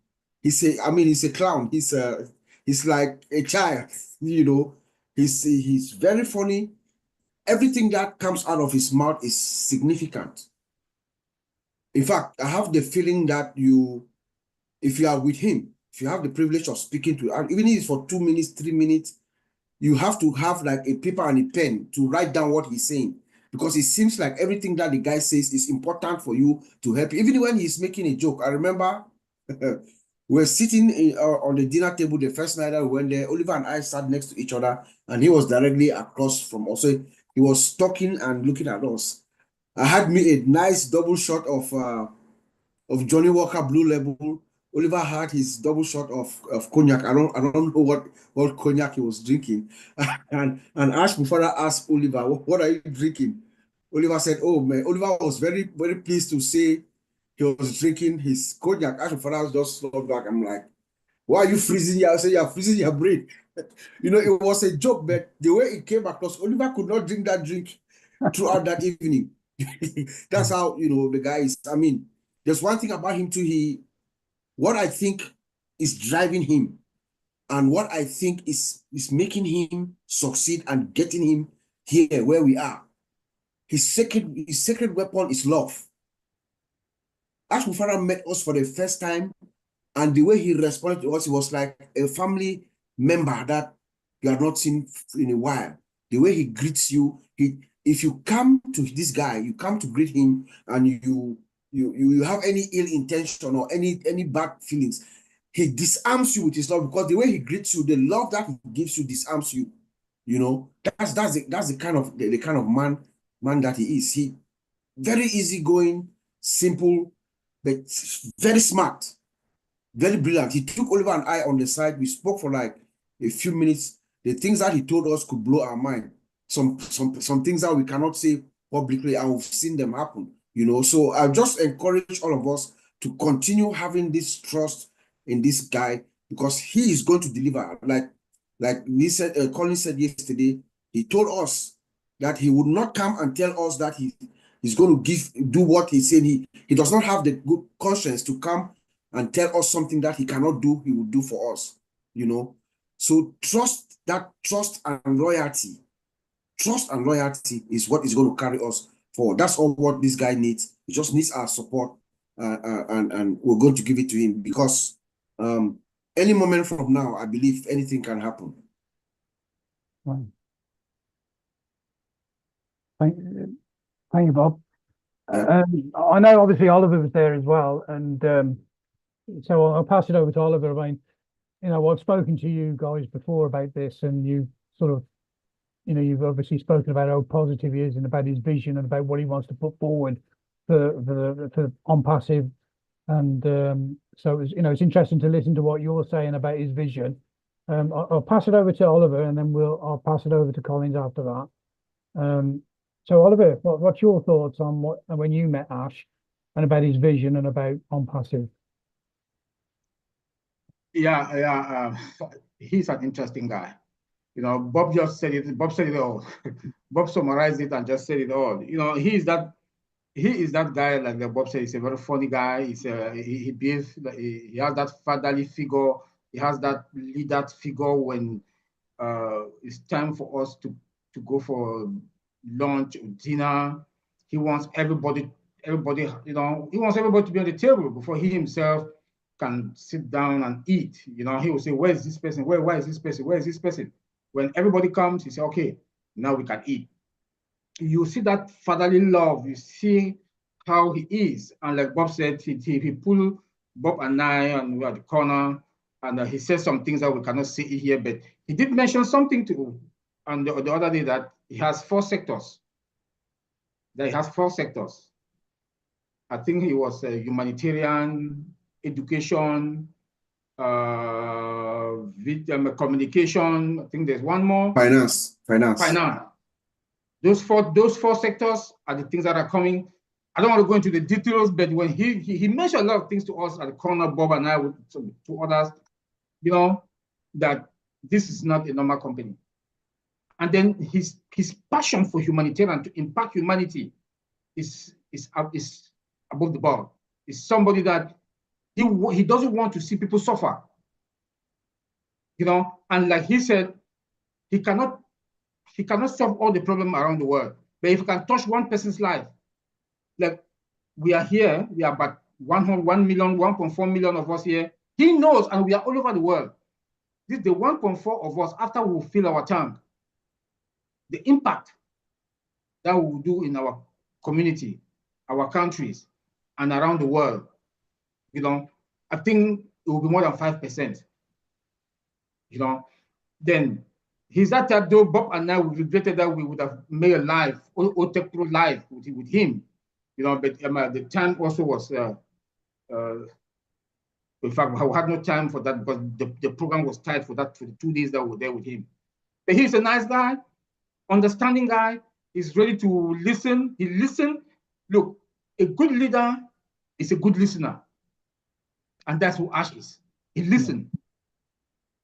He's a clown. He's like a child, you know. He's very funny. Everything that comes out of his mouth is significant. In fact, I have the feeling that if you are with him, if you have the privilege of speaking to him, even if it's for 2 minutes, 3 minutes, you have to have like a paper and a pen to write down what he's saying, because it seems like everything that the guy says is important for you to help you. Even when he's making a joke, I remember we're sitting on the dinner table the first night that we went there. Oliver and I sat next to each other, and he was directly across from us. So he was talking and looking at us. I had me a nice double shot of Johnny Walker Blue Label. Oliver had his double shot of cognac. I don't know what cognac he was drinking. and Ash Mufara asked Oliver, what are you drinking? Oliver said, oh man, Oliver was very, very pleased to say he was drinking his cognac. Ash Mufara was just slow back. I'm like, why are you freezing? I said, you're freezing your brain. You know, it was a joke, but the way it came across, Oliver could not drink that drink throughout that evening. That's how, you know, the guy is. I mean, there's one thing about him too. What I think is driving him, and what I think is making him succeed and getting him here where we are. His sacred weapon is love. Ash Mufara met us for the first time, and the way he responded to us, it was like a family member that you have not seen in a while. The way he greets you, if you come to this guy, you come to greet him, and you have any ill intention or any bad feelings, he disarms you with his love, because the way he greets you, the love that he gives you disarms you. You know, that's the kind of man that he is. He very easygoing, simple, but very smart, very brilliant. He took Oliver and I on the side. We spoke for like a few minutes. The things that he told us could blow our mind. Some things that we cannot say publicly, and we've seen them happen. You know, so I just encourage all of us to continue having this trust in this guy, because he is going to deliver. Like we said, Colin said yesterday, he told us that he would not come and tell us that he's going to do what he said. He does not have the good conscience to come and tell us something that he cannot do, he will do for us. You know, so trust and loyalty. Trust and loyalty is what is going to carry us forward. That's all what this guy needs. He just needs our support, and we're going to give it to him, because any moment from now, I believe anything can happen. Right. Thank you, Bob. Yeah. I know obviously Oliver was there as well, and so I'll pass it over to Oliver. I mean, you know, I've spoken to you guys before about this, and you sort of, you know, you've obviously spoken about how positive he is and about his vision and about what he wants to put forward for ONPASSIVE. And so it's, you know, it's interesting to listen to what you're saying about his vision. I'll pass it over to Oliver, and then I'll pass it over to Collins after that. So Oliver, what's your thoughts on when you met Ash, and about his vision and about ONPASSIVE? Yeah, he's an interesting guy. You know, Bob just said it. Bob said it all. Bob summarized it and just said it all. You know, he is that guy, like Bob said. He's a very funny guy. He behaves like he has that fatherly figure. He has that leader figure when it's time for us to go for lunch or dinner. He wants everybody, you know, he wants everybody to be on the table before he himself can sit down and eat. You know, he will say, where is this person? Where is this person? Where is this person? When everybody comes, he says, okay, now we can eat. You see that fatherly love. You see how he is. And like Bob said, he pulled Bob and I, and we're at the corner, and he said some things that we cannot see here, but he did mention something on the other day, that he has 4 sectors. That he has 4 sectors. I think he was humanitarian, education, communication. I think there's one more. Finance. Those four sectors are the things that are coming. I don't want to go into the details, but when he mentioned a lot of things to us at the corner, Bob and I, to others, you know, that this is not a normal company. And then his passion for humanitarian, to impact humanity, is above the board. is somebody that he doesn't want to see people suffer. You know, and like he said, he cannot solve all the problems around the world. But if he can touch one person's life, like we are here, we are about 1 million, 1.4 million of us here. He knows, and we are all over the world. This the 1.4 of us after we fill our tank. The impact that we will do in our community, our countries, and around the world, you know, I think it will be more than 5%. You know, then he's that type though. Bob and I we regretted that we would have made a live or take through live with him, you know. But the time also was, in fact, I had no time for that because the program was tight for that for the 2 days that we were there with him. But he's a nice guy, understanding guy. He's ready to listen. He listened. Look, a good leader is a good listener, and that's who Ash is. He listened.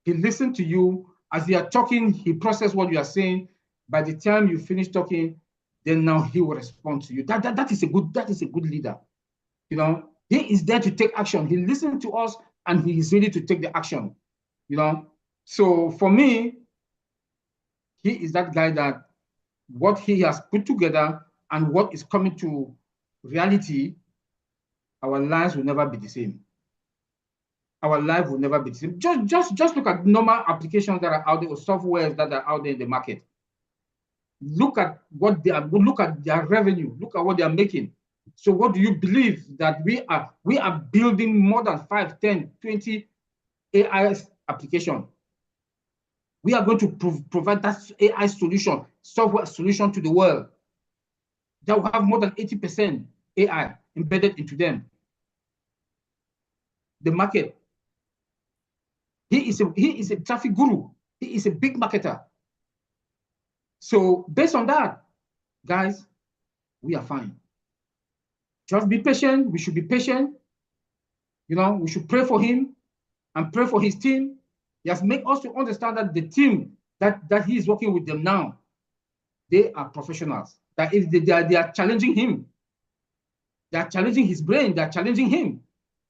He listened to you. As you are talking, he processed what you are saying. By the time you finish talking, then now he will respond to you. That is a good leader. You know, he is there to take action. He listened to us and he is ready to take the action. You know, so for me, he is that guy that what he has put together and what is coming to reality, our lives will never be the same. Our life will never be the same. Just look at normal applications that are out there, or softwares that are out there in the market. Look at what they are. Look at their revenue. Look at what they are making. So, what do you believe that we are building more than 5, 10, 20 AI applications? We are going to provide that AI solution, software solution to the world that will have more than 80% AI embedded into them. The market. He is a traffic guru. He is a big marketer. So based on that, guys, we are fine. Just be patient. We should be patient. You know, we should pray for him and pray for his team. He has made us to understand that the team that he is working with them now, they are professionals. That is, they are challenging him. They are challenging his brain. They are challenging him.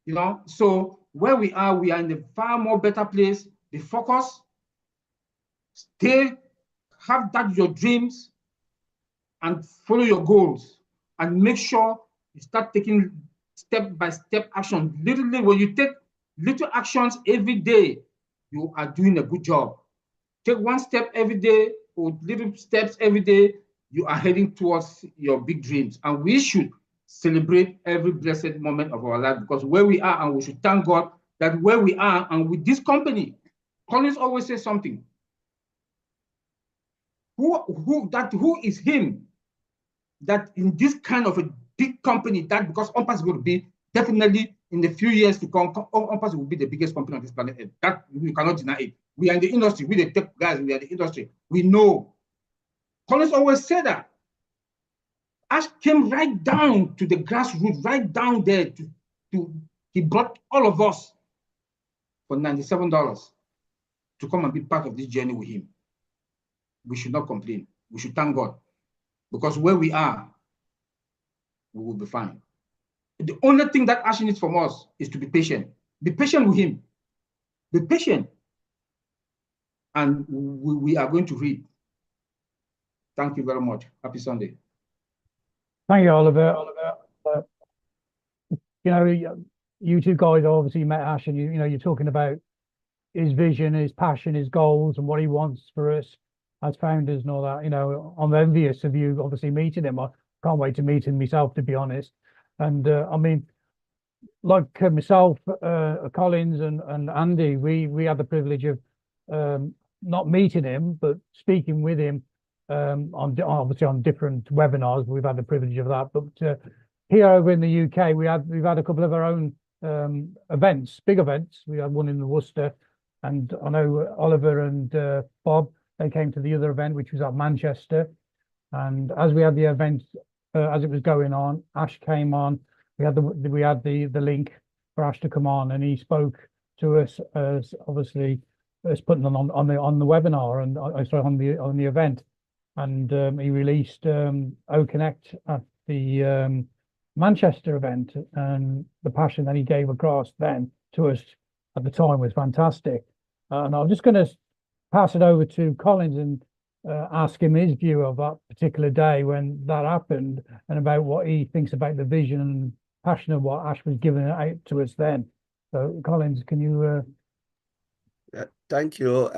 You know, so where we are in a far more better place. Be focused, stay, have that your dreams, and follow your goals, and make sure you start taking step-by-step action. Literally, when you take little actions every day, you are doing a good job. Take one step every day, or little steps every day, you are heading towards your big dreams. And we should celebrate every blessed moment of our life, because where we are, and we should thank God that where we are, and with this company, Collins always says something. Who is him that in this kind of a big company, that because ONPASSIVE will be definitely in the few years to come, ONPASSIVE will be the biggest company on this planet Earth. That we cannot deny it. We are in the industry. We the tech guys. We are the industry. We know. Collins always said that. Ash came right down to the grassroots, right down there he brought all of us for $97 to come and be part of this journey with him. We should not complain. We should thank God, because where we are, we will be fine. The only thing that Ash needs from us is to be patient. Be patient with him. Be patient. And we are going to read. Thank you very much. Happy Sunday. Thank you, Oliver. You know, you two guys obviously met Ash, and you know, you're talking about his vision, his passion, his goals, and what he wants for us as founders and all that. You know, I'm envious of you obviously meeting him. I can't wait to meet him myself, to be honest. And I mean, like myself, Collins and Andy, we had the privilege of not meeting him, but speaking with him obviously on different webinars. We've had the privilege of that. But here over in the UK, we've had a couple of our own events, big events. We had one in Worcester, and I know Oliver and Bob, they came to the other event, which was at Manchester. And as we had the event, as it was going on, Ash came on. We had the link for Ash to come on, and he spoke to us as obviously as putting on the webinar, and I saw on the event. And he released OConnect at the Manchester event, and the passion that he gave across then to us at the time was fantastic. And I'm just going to pass it over to Collins and ask him his view of that particular day when that happened, and about what he thinks about the vision and passion of what Ash was giving out to us then. So, Collins, can you? Thank you,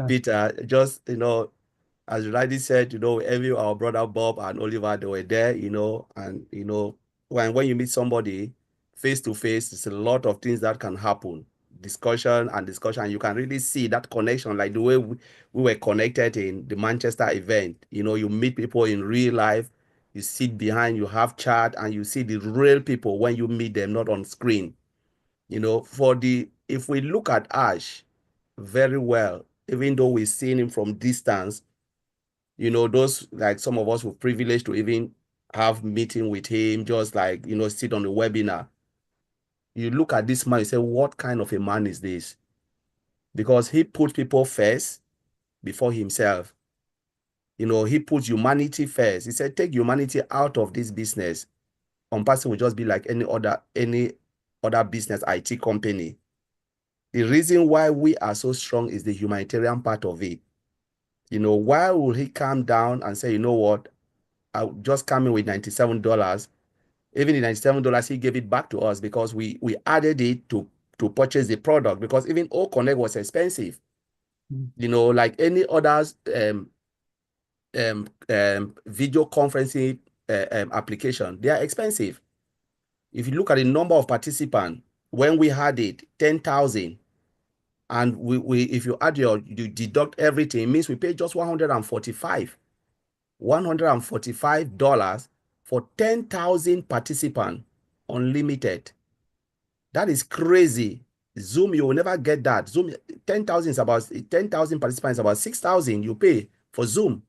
Peter. Just, as you rightly said, every our brother Bob and Oliver, they were there, and when you meet somebody face to face, there's a lot of things that can happen. Discussion, you can really see that connection, like the way we were connected in the Manchester event. You meet people in real life, you sit behind, you have chat, and you see the real people when you meet them, not on screen. If we look at Ash very well, even though we've seen him from distance, those, like some of us were privileged to even have meeting with him, just like, sit on the webinar. You look at this man, you say, what kind of a man is this? Because he put people first before himself. He puts humanity first. He said, take humanity out of this business. ONPASSIVE will just be like any other business IT company. The reason why we are so strong is the humanitarian part of it. Why will he come down and say, you know what, I'll just come in with $97. Even the $97, he gave it back to us because we added it to purchase the product, because even O Connect was expensive. Like any others video conferencing application, they are expensive. If you look at the number of participants, when we had it, 10,000, and we if you deduct everything, it means we pay just $145 for 10,000 participants, unlimited. That is crazy. Zoom, you will never get that. Zoom, 10,000 is about 10,000 participants, about 6,000 you pay for Zoom.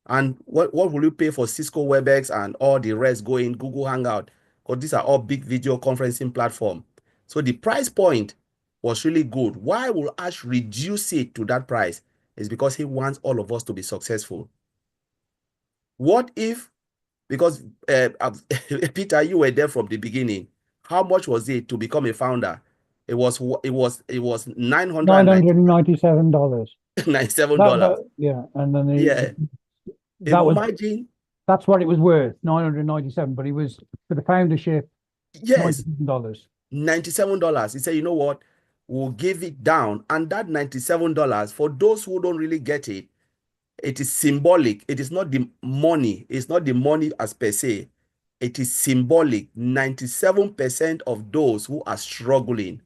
And what will you pay for Cisco WebEx and all the rest going Google Hangout? Because these are all big video conferencing platform. So the price point was really good. Why will Ash reduce it to that price? It's because he wants all of us to be successful. What if, because Peter, you were there from the beginning. How much was it to become a founder? It was $997. $97. Yeah, and then Yeah. Imagine that's what it was worth, 997. But it was for the foundership. Yes, $97. $97. He said, you know what? We'll give it down. And that $97, for those who don't really get it, it is symbolic. It is not the money. It's not the money as per se. It is symbolic. 97% of those who are struggling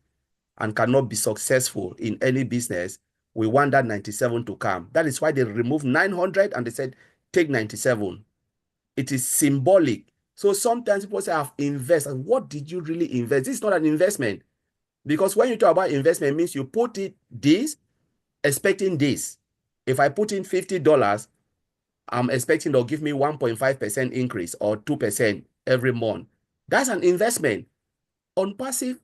and cannot be successful in any business, we want that 97 to come. That is why they removed 900 and they said, take 97. It is symbolic. So sometimes people say, I've invested. What did you really invest? This is not an investment. Because when you talk about investment, it means you put it this, expecting this. If I put in $50, I'm expecting they'll give me 1.5% increase or 2% every month. That's an investment. On passive,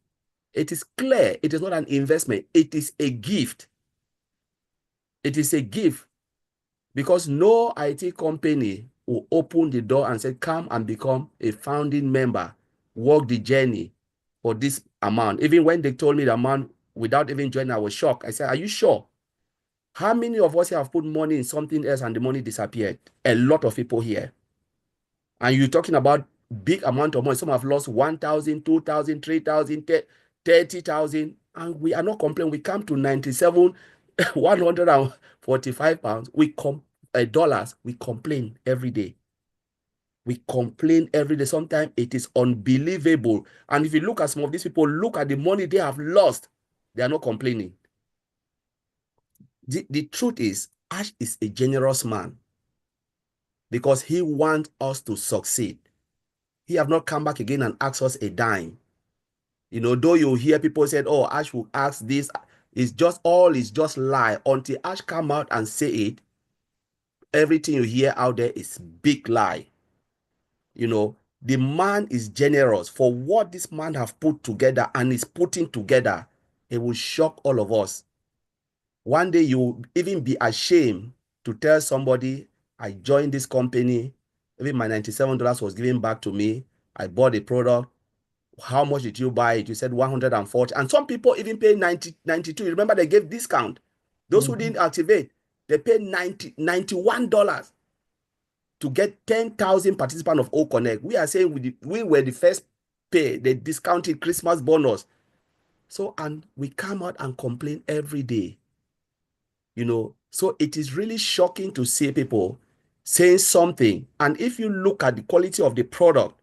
it is clear it is not an investment. It is a gift. It is a gift, because no IT company will open the door and say, come and become a founding member, walk the journey for this amount. Even when they told me the amount without even joining, I was shocked. I said, are you sure? How many of us have put money in something else and the money disappeared? A lot of people here. And you're talking about big amount of money. Some have lost 1,000, 2,000, 3,000, 30,000. And we are not complaining. We come to 97, 145 pounds. Dollars. We complain every day. We complain every day. Sometimes it is unbelievable. And if you look at some of these people, look at the money they have lost. They are not complaining. The truth is, Ash is a generous man because he wants us to succeed. He have not come back again and asked us a dime. Though you hear people say, oh, Ash will ask this, it's just lie. Until Ash come out and say it, everything you hear out there is big lie. The man is generous. For what this man have put together and is putting together, it will shock all of us. One day you will even be ashamed to tell somebody, I joined this company Even my $97 was given back to me. I bought a product. How much did you buy it? You said 140. And some people even pay 90, 92. You remember they gave discount. Those who didn't activate, they paid $91 to get 10,000 participants of O Connect. We are saying we were the first pay, the discounted Christmas bonus. So, and we come out and complain every day. You know, so it is really shocking to see people saying something. And if you look at the quality of the product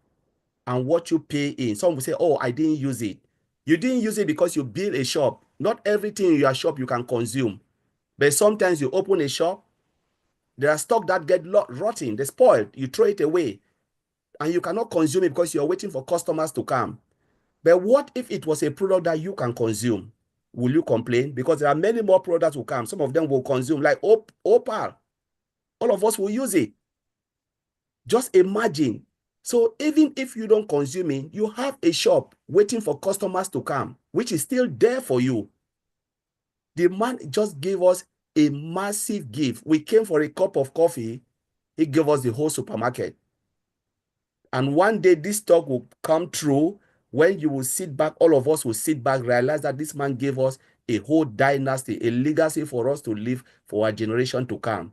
and what you pay in, some will say, oh, I didn't use it. You didn't use it because you build a shop. Not everything in your shop you can consume. But sometimes you open a shop, there are stock that get rotten, they spoiled, you throw it away, and you cannot consume it because you're waiting for customers to come. But what if it was a product that you can consume? Will you complain? Because there are many more products will come. Some of them will consume, like Opal. All of us will use it. Just imagine. So even if you don't consume it, you have a shop waiting for customers to come, which is still there for you. The man just gave us a massive gift. We came for a cup of coffee. He gave us the whole supermarket. And one day this talk will come true when you will sit back, all of us will sit back, realize that this man gave us a whole dynasty, a legacy for us to live for our generation to come.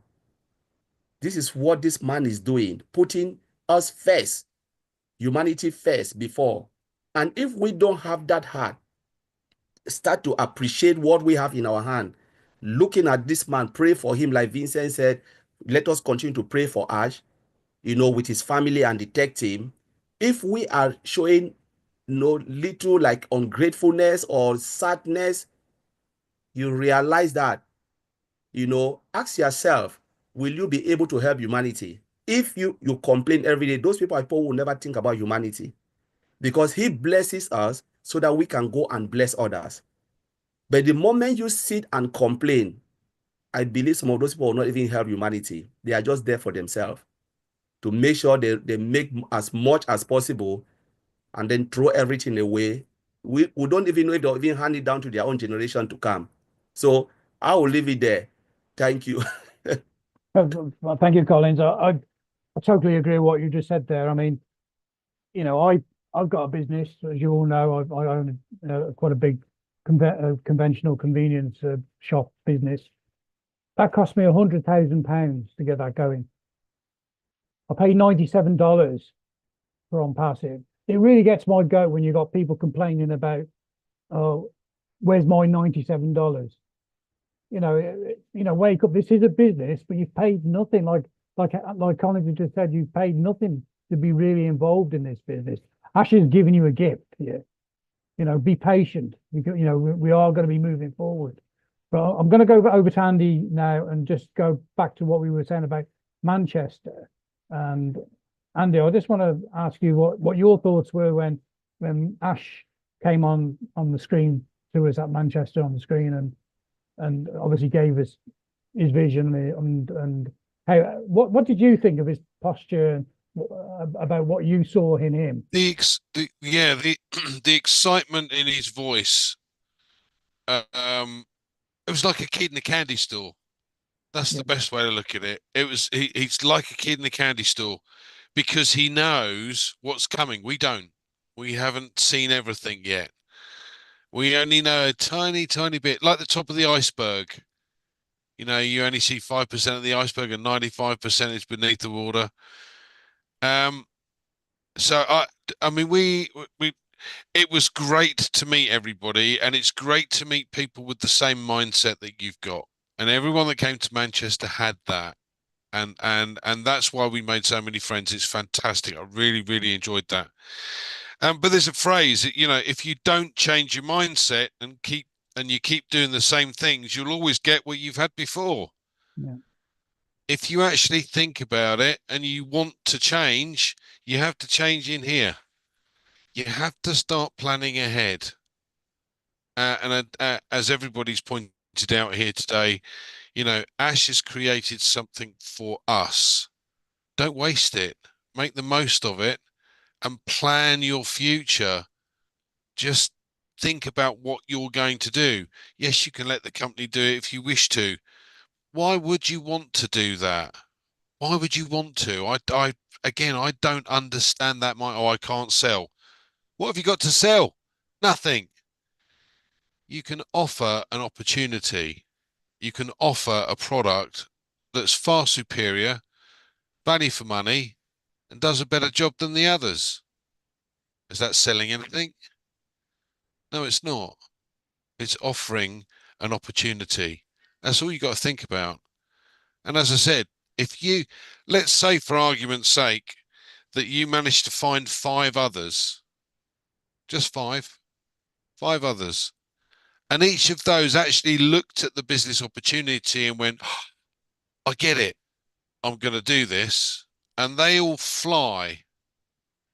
This is what this man is doing, putting us first, humanity first before. And if we don't have that heart, start to appreciate what we have in our hand, looking at this man, pray for him, like Vincent said, let us continue to pray for Ash, you know, with his family and the tech team. If we are showing little like ungratefulness or sadness, you realize that, you know, ask yourself, will you be able to help humanity? If you complain every day, those people will never think about humanity, because he blesses us so that we can go and bless others. But the moment you sit and complain, I believe some of those people will not even help humanity. They are just there for themselves, to make sure they make as much as possible and then throw everything away. We don't even know if they'll even hand it down to their own generation to come. So I will leave it there. Thank you. Well, thank you, Collins. I totally agree with what you just said there. I mean, you know, I've got a business, as you all know. I own quite a big conventional convenience shop business. That cost me £100,000 to get that going. I paid $97 for ONPASSIVE. It really gets my goat when you got people complaining about, oh, where's my $97? You know, wake up. This is a business, but you've paid nothing. Like Collins just said, you've paid nothing to be really involved in this business. Ash is giving you a gift here. You know, be patient. You know, we are going to be moving forward. But I'm going to go over to Andy now and just go back to what we were saying about Manchester. And Andy, I just want to ask you what your thoughts were when Ash came on the screen to us at Manchester on the screen and obviously gave us his vision and how what did you think of his posture about what you saw in him? The excitement in his voice. It was like a kid in a candy store. That's the best way to look at it. He's like a kid in a candy store, because he knows what's coming. We don't. We haven't seen everything yet. We only know a tiny, tiny bit, like the top of the iceberg. You know, you only see 5% of the iceberg and 95% is beneath the water. So I mean, it was great to meet everybody, and it's great to meet people with the same mindset that you've got. And everyone that came to Manchester had that. And that's why we made so many friends. It's fantastic. I really, really enjoyed that. But there's a phrase that, you know, if you don't change your mindset and you keep doing the same things, you'll always get what you've had before. Yeah. If you actually think about it and you want to change, you have to change in here. You have to start planning ahead. As everybody's pointed out here today, you know, Ash has created something for us. Don't waste it. Make the most of it and plan your future. Just think about what you're going to do. Yes, you can let the company do it if you wish to. Why would you want to do that? Why would you want to? Again, I don't understand that. I can't sell. What have you got to sell? Nothing. You can offer an opportunity. You can offer a product that's far superior, value for money, and does a better job than the others. Is that selling anything? No, it's not. It's offering an opportunity. That's all you got to think about. And as I said, if you, let's say for argument's sake, that you manage to find 5 others, just 5 others, and each of those actually looked at the business opportunity and went, oh, I get it, I'm going to do this, and they all fly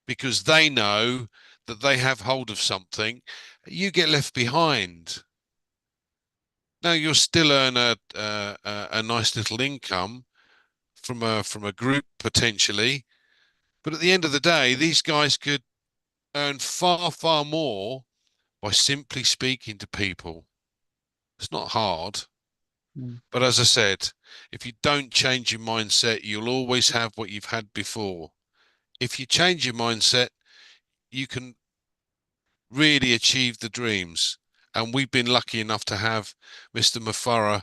because they know that they have hold of something, you get left behind. Now you'll still earn a nice little income from a group potentially, but at the end of the day, these guys could earn far more by simply speaking to people. It's not hard. But as I said, if you don't change your mindset, you'll always have what you've had before. If you change your mindset, you can really achieve the dreams. And we've been lucky enough to have Mr. Mufara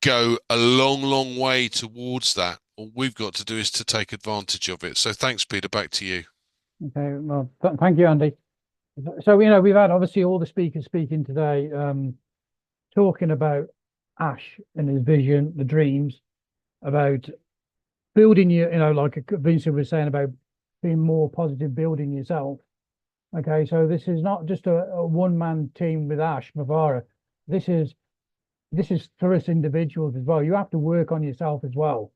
go a long way towards that. All we've got to do is to take advantage of it. So thanks, Peter. Back to you. Okay, well, thank you, Andy. So, we've had obviously all the speakers speaking today, talking about Ash and his vision, the dreams, about building like Vincent was saying about being more positive, building yourself. Okay, so this is not just a one-man team with Ash Mavara. This is for us individuals as well. You have to work on yourself as well.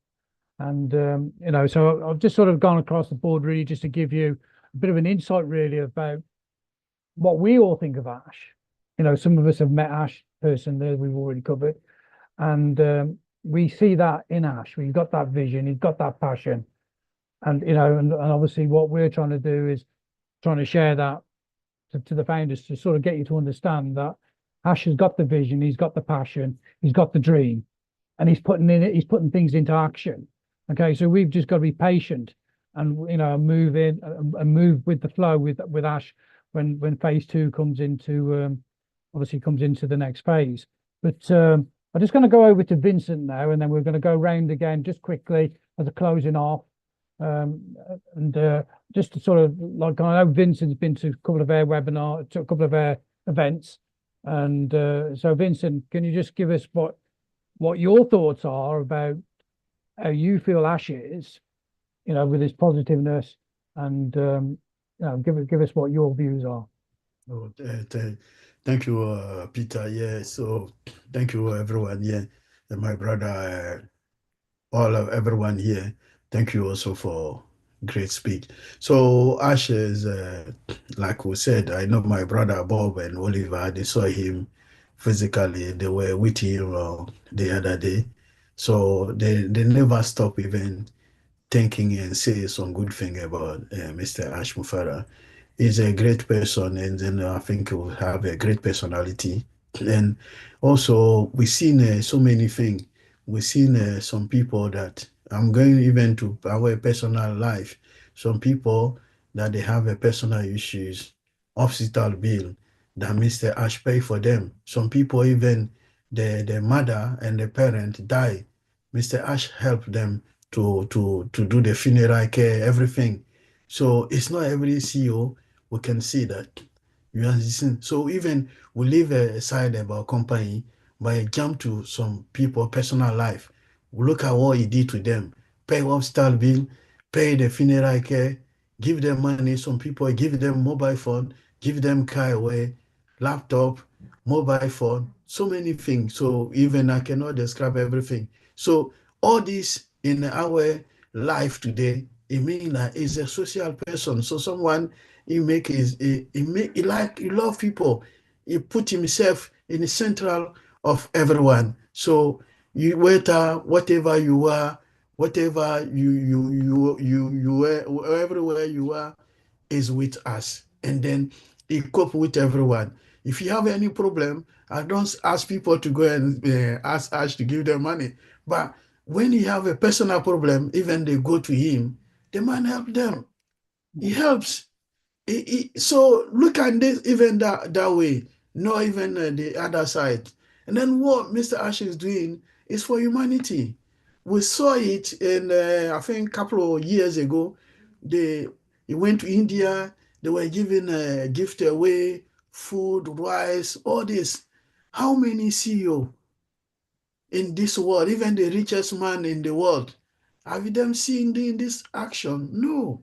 And so I've just sort of gone across the board really just to give you a bit of an insight really about what we all think of Ash. Some of us have met Ash personally, we've already covered, and we see that in Ash. We've got that vision, he's got that passion, and and obviously what we're trying to do is trying to share that to the founders to sort of get you to understand that Ash has got the vision, he's got the passion, he's got the dream, and he's putting things into action. Okay, so we've just got to be patient and move in and move with the flow with Ash when phase 2 comes into obviously comes into the next phase. But I'm just going to go over to Vincent now, and then we're going to go round again just quickly as a closing off. Just to sort of, like, I know Vincent's been to a couple of our webinars, to a couple of our events, and so Vincent, can you just give us what your thoughts are about how you feel Ash is, with his positiveness, and give us what your views are. Oh, thank you, Peter. Yeah, so thank you, everyone. Yeah, and my brother, all of everyone here. Thank you also for great speech. So Ash is, like we said, I know my brother Bob and Oliver. They saw him physically. They were with him the other day. So they never stop even thinking and say some good thing about Mr. Ash Mufara. He's a great person, and then I think he will have a great personality. And also, we've seen so many things. We've seen some people that I'm going even to our personal life. Some people that they have a personal issues, hospital bill that Mr. Ash pay for them. Some people even the mother and the parent die. Mr. Ash help them to do the funeral care, everything. So it's not every CEO we can see that. You understand? So even we leave aside about company, but jump to some people personal life. We look at what he did to them. Pay hospital bill, pay the funeral care, give them money. Some people give them mobile phone, give them car away, laptop, mobile phone, so many things. So even I cannot describe everything. So all this in our life today, it means that he's a social person. So someone he love people. He put himself in the central of everyone. So you whatever you are, whatever you are, everywhere you are is with us. And then he cope with everyone. If you have any problem, I don't ask people to go and ask Ash to give them money. But when you have a personal problem, even they go to him, the man help them. He helps. So look at this even that way, not even the other side. And then what Mr. Ash is doing is for humanity. We saw it in, I think, a couple of years ago. He went to India. They were giving a gift away, food, rice, all this. How many CEO in this world, even the richest man in the world, have you them seen doing this action? No.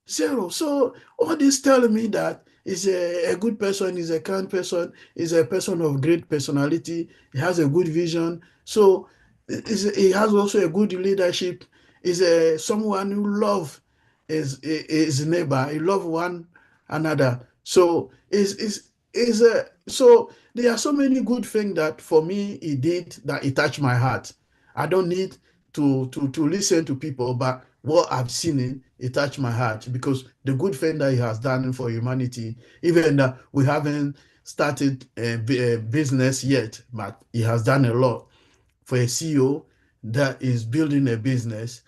Zero. So all this telling me that is a good person, is a kind person, is a person of great personality. He has a good vision. So he has also a good leadership. Is a someone who love his neighbor. He love one another. So is a so there are so many good things that for me he did that it touched my heart. I don't need to listen to people, but what I've seen it touched my heart because the good thing that he has done for humanity, even that we haven't started a business yet, but he has done a lot for a CEO that is building a business.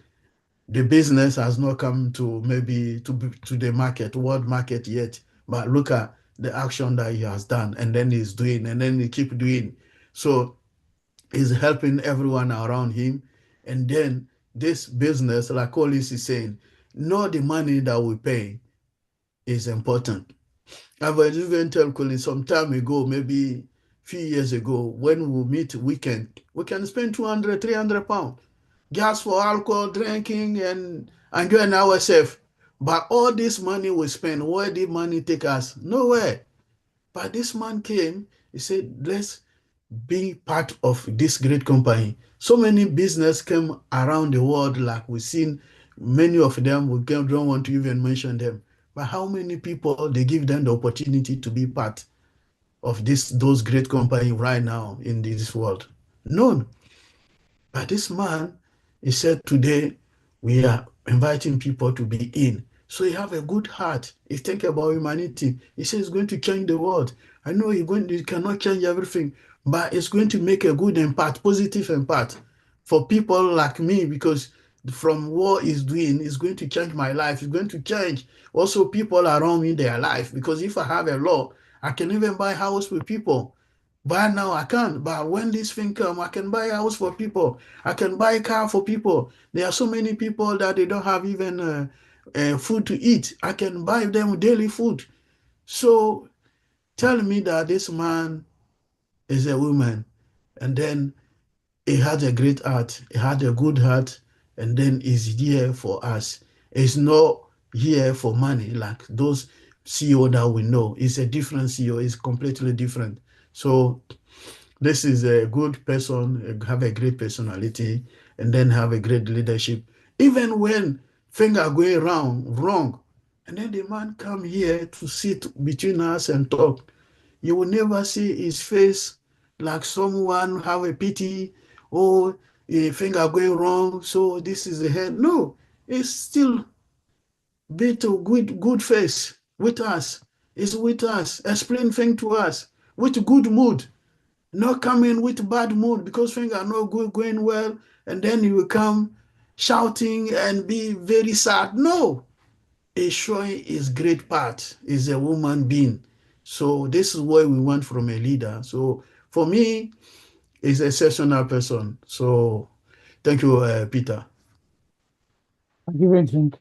The business has not come to maybe to the market, world market yet, but look at the action that he has done, and then he's doing, and then he keep doing. So is helping everyone around him. And then this business, like Olis is saying, not the money that we pay is important. I was even tell Collins some time ago, maybe a few years ago, when we meet weekend, we can spend 200, 300 pounds just for alcohol, drinking, and enjoying ourselves. But all this money we spend, where did money take us? Nowhere. But this man came, he said, let's be part of this great company. So many business came around the world, like we've seen many of them, we don't want to even mention them. But how many people they give them the opportunity to be part of those great companies right now in this world? None. But this man, he said, today we are inviting people to be in. So he have a good heart. He think about humanity. He says he's going to change the world. I know he cannot change everything, but it's going to make a good impact, positive impact for people like me, because from what he's doing, it's going to change my life. It's going to change also people around me, their life. Because if I have a law, I can even buy house with people. But now I can't. But when this thing come, I can buy a house for people. I can buy a car for people. There are so many people that they don't have even food to eat. I can buy them daily food. So tell me that this man is a woman, and then he had a great heart. He had a good heart, and then he's here for us. He's not here for money like those CEO that we know. He's a different CEO. He's completely different. So this is a good person, have a great personality, and then have a great leadership. Even when things are going wrong, and then the man come here to sit between us and talk. You will never see his face like someone have a pity or things are going wrong, so this is the head. No, it's still be to good face with us. It's with us. Explain things to us with good mood. Not coming with bad mood because things are not going well, and then you will come shouting and be very sad. No, he's showing his great part. Is a woman being. So this is what we want from a leader. So for me, he's a exceptional person. So thank you, Peter. Thank you, Vincent.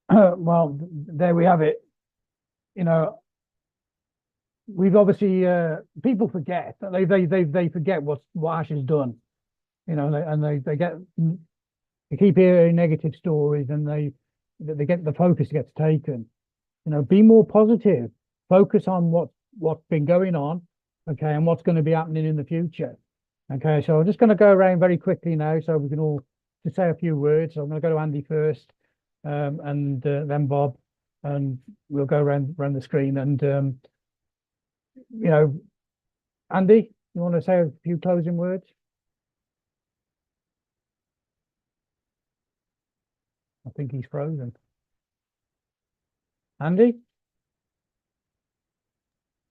Well, there we have it. You know, we've obviously people forget that they forget what Ash has done. You know, and they keep hearing negative stories, and they get the focus gets taken. You know, be more positive. Focus on what's been going on, okay, and what's going to be happening in the future. Okay, so I'm just going to go around very quickly now, so we can all just say a few words. So I'm going to go to Andy first, and then Bob, and we'll go around the screen. And you know, Andy, you want to say a few closing words? I think he's frozen. Andy,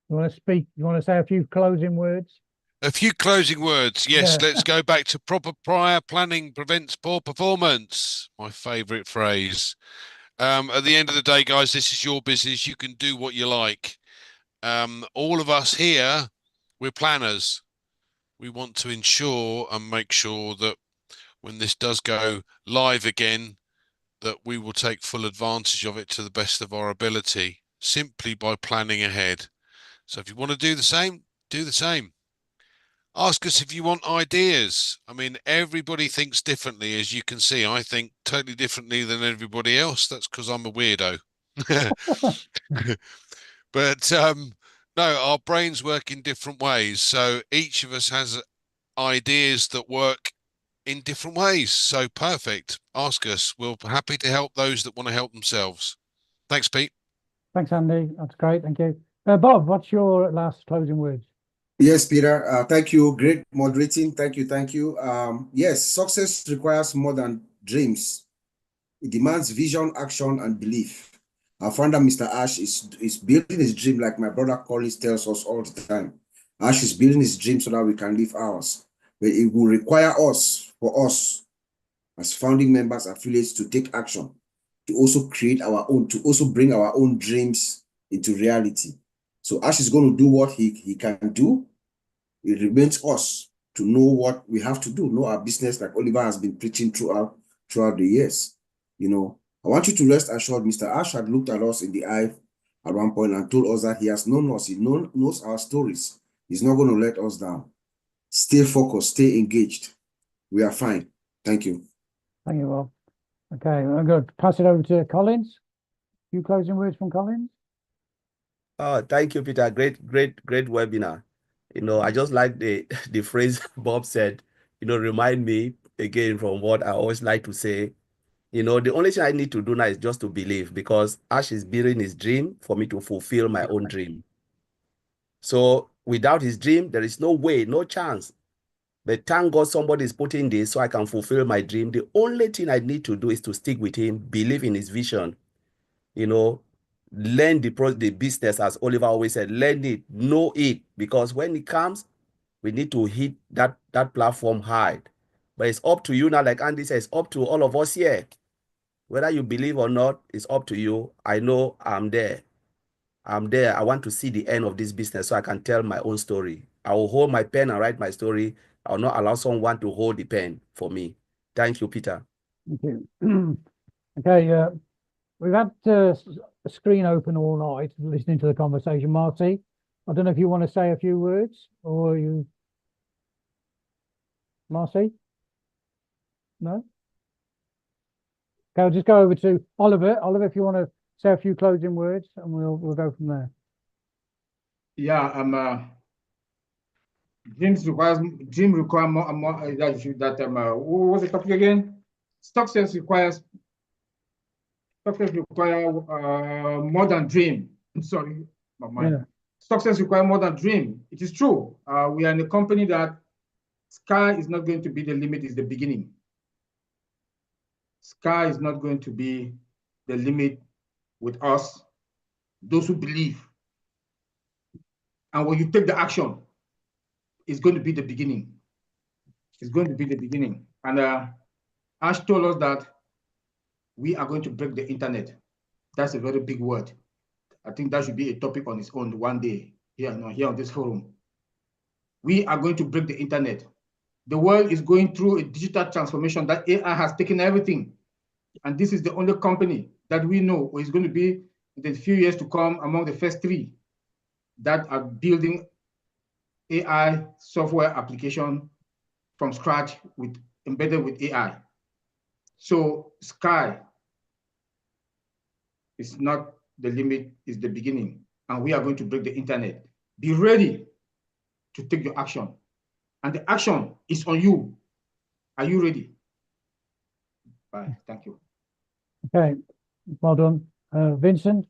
you want to speak? You want to say a few closing words? A few closing words. Yes, Yeah. let's go back to proper prior planning prevents poor performance. My favourite phrase. At the end of the day, guys, this is your business. You can do what you like. All of us here, we're planners. We want to ensure and make sure that when this does go live again, that we will take full advantage of it to the best of our ability, simply by planning ahead. So if you want to do the same, do the same. Ask us if you want ideas. I mean, everybody thinks differently, as you can see. I think totally differently than everybody else. That's because I'm a weirdo. But no, our brains work in different ways. So each of us has ideas that work in different ways. So perfect. Ask us. We're happy to help those that want to help themselves. Thanks, Pete. Thanks, Andy. That's great. Thank you. Bob, what's your last closing words? Yes, Peter. Thank you. Great moderating. Thank you. Thank you. Yes, success requires more than dreams. It demands vision, action, and belief. Our founder, Mr. Ash, is building his dream like my brother Collins tells us all the time. Ash is building his dream so that we can live ours. But it will require for us, as founding members, affiliates, to take action, to also create our own, to also bring our own dreams into reality. So Ash is going to do what he can do. It remains us to know what we have to do, know our business, like Oliver has been preaching throughout the years. You know, I want you to rest assured, Mr. Ash had looked at us in the eye at one point and told us that he has known us, he knows our stories. He's not going to let us down. Stay focused, stay engaged. We are fine. Thank you. Thank you, Bob. Okay, I'm going to pass it over to Collins. A few closing words from Collins. Thank you, Peter. Great webinar. You know, I just like the phrase Bob said, you know, remind me again from what I always like to say. You know, the only thing I need to do now is just to believe, because Ash is building his dream for me to fulfill my own dream. So without his dream, there is no way, no chance. But thank God somebody is putting this so I can fulfill my dream. The only thing I need to do is to stick with him, believe in his vision, you know, learn the business, as Oliver always said, learn it, know it, because when it comes, we need to hit that platform hard. But it's up to you now, like Andy says, it's up to all of us here. Whether you believe or not, it's up to you. I know I'm there. I'm there. I want to see the end of this business so I can tell my own story. I will hold my pen and write my story. I will not allow someone to hold the pen for me. Thank you, Peter. Thank you. Okay, we've had a screen open all night listening to the conversation. Marty, I don't know if you want to say a few words, or you... Marcy? No? Okay, I'll just go over to Oliver. Oliver, if you want to say a few closing words, and we'll go from there. Yeah, dream require more and more what was the topic again? Success require more than dream. I'm sorry, my mind. Yeah. Success require more than dream. It is true. We are in a company that sky is not going to be the limit, is the beginning. Sky is not going to be the limit with us, those who believe. And when you take the action, it's going to be the beginning. It's going to be the beginning. And Ash told us that we are going to break the internet. That's a very big word. I think that should be a topic on its own one day here on this forum. We are going to break the internet. The world is going through a digital transformation that AI has taken everything. And this is the only company that we know is going to be in the few years to come among the first three that are building AI software application from scratch embedded with AI. So sky is not the limit, is the beginning. And we are going to break the internet. Be ready to take your action. And the action is on you. Are you ready? Bye. Thank you. Okay. Well done. Vincent?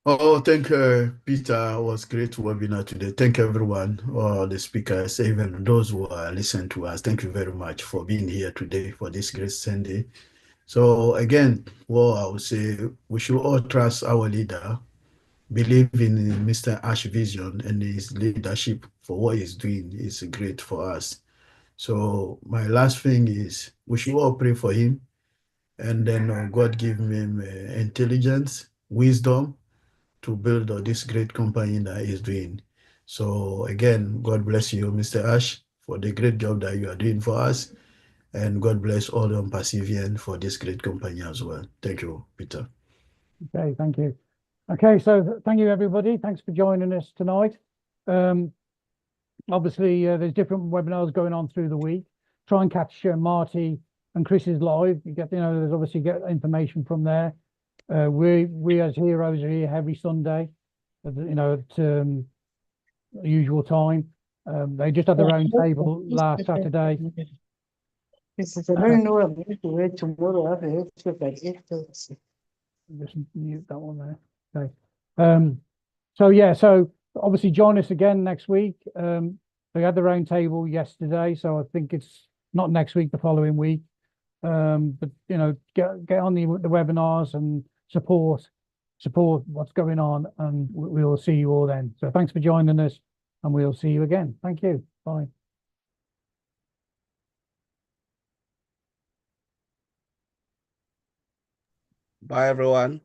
Oh, thank you, Peter. It was great webinar today. Thank everyone, all the speakers, even those who are listening to us. Thank you very much for being here today for this great Sunday. So again, well, I would say we should all trust our leader, believe in Mr. Ash's vision and his leadership for what he's doing. It's great for us. So my last thing is we should all pray for him, and then God give him intelligence, wisdom to build this great company that he's doing. So again, God bless you, Mr. Ash, for the great job that you are doing for us. And God bless all the Unpassivian for this great company as well. Thank you, Peter. Okay, thank you. Okay, so thank you, everybody. Thanks for joining us tonight. Obviously, there's different webinars going on through the week. Try and catch Marty and Chris's live. You get, there's obviously get information from there. We as heroes are here every Sunday, at the usual time. They just had their own table last Saturday. Because I don't know I'm going to wait tomorrow. I have a headset by 8:30. Just mute that one there. Okay. So obviously join us again next week. They had their own table yesterday, so I think it's not next week, the following week. But get on the webinars and support what's going on, and we'll see you all then. So thanks for joining us, and we'll see you again. Thank you. Bye. Bye, everyone.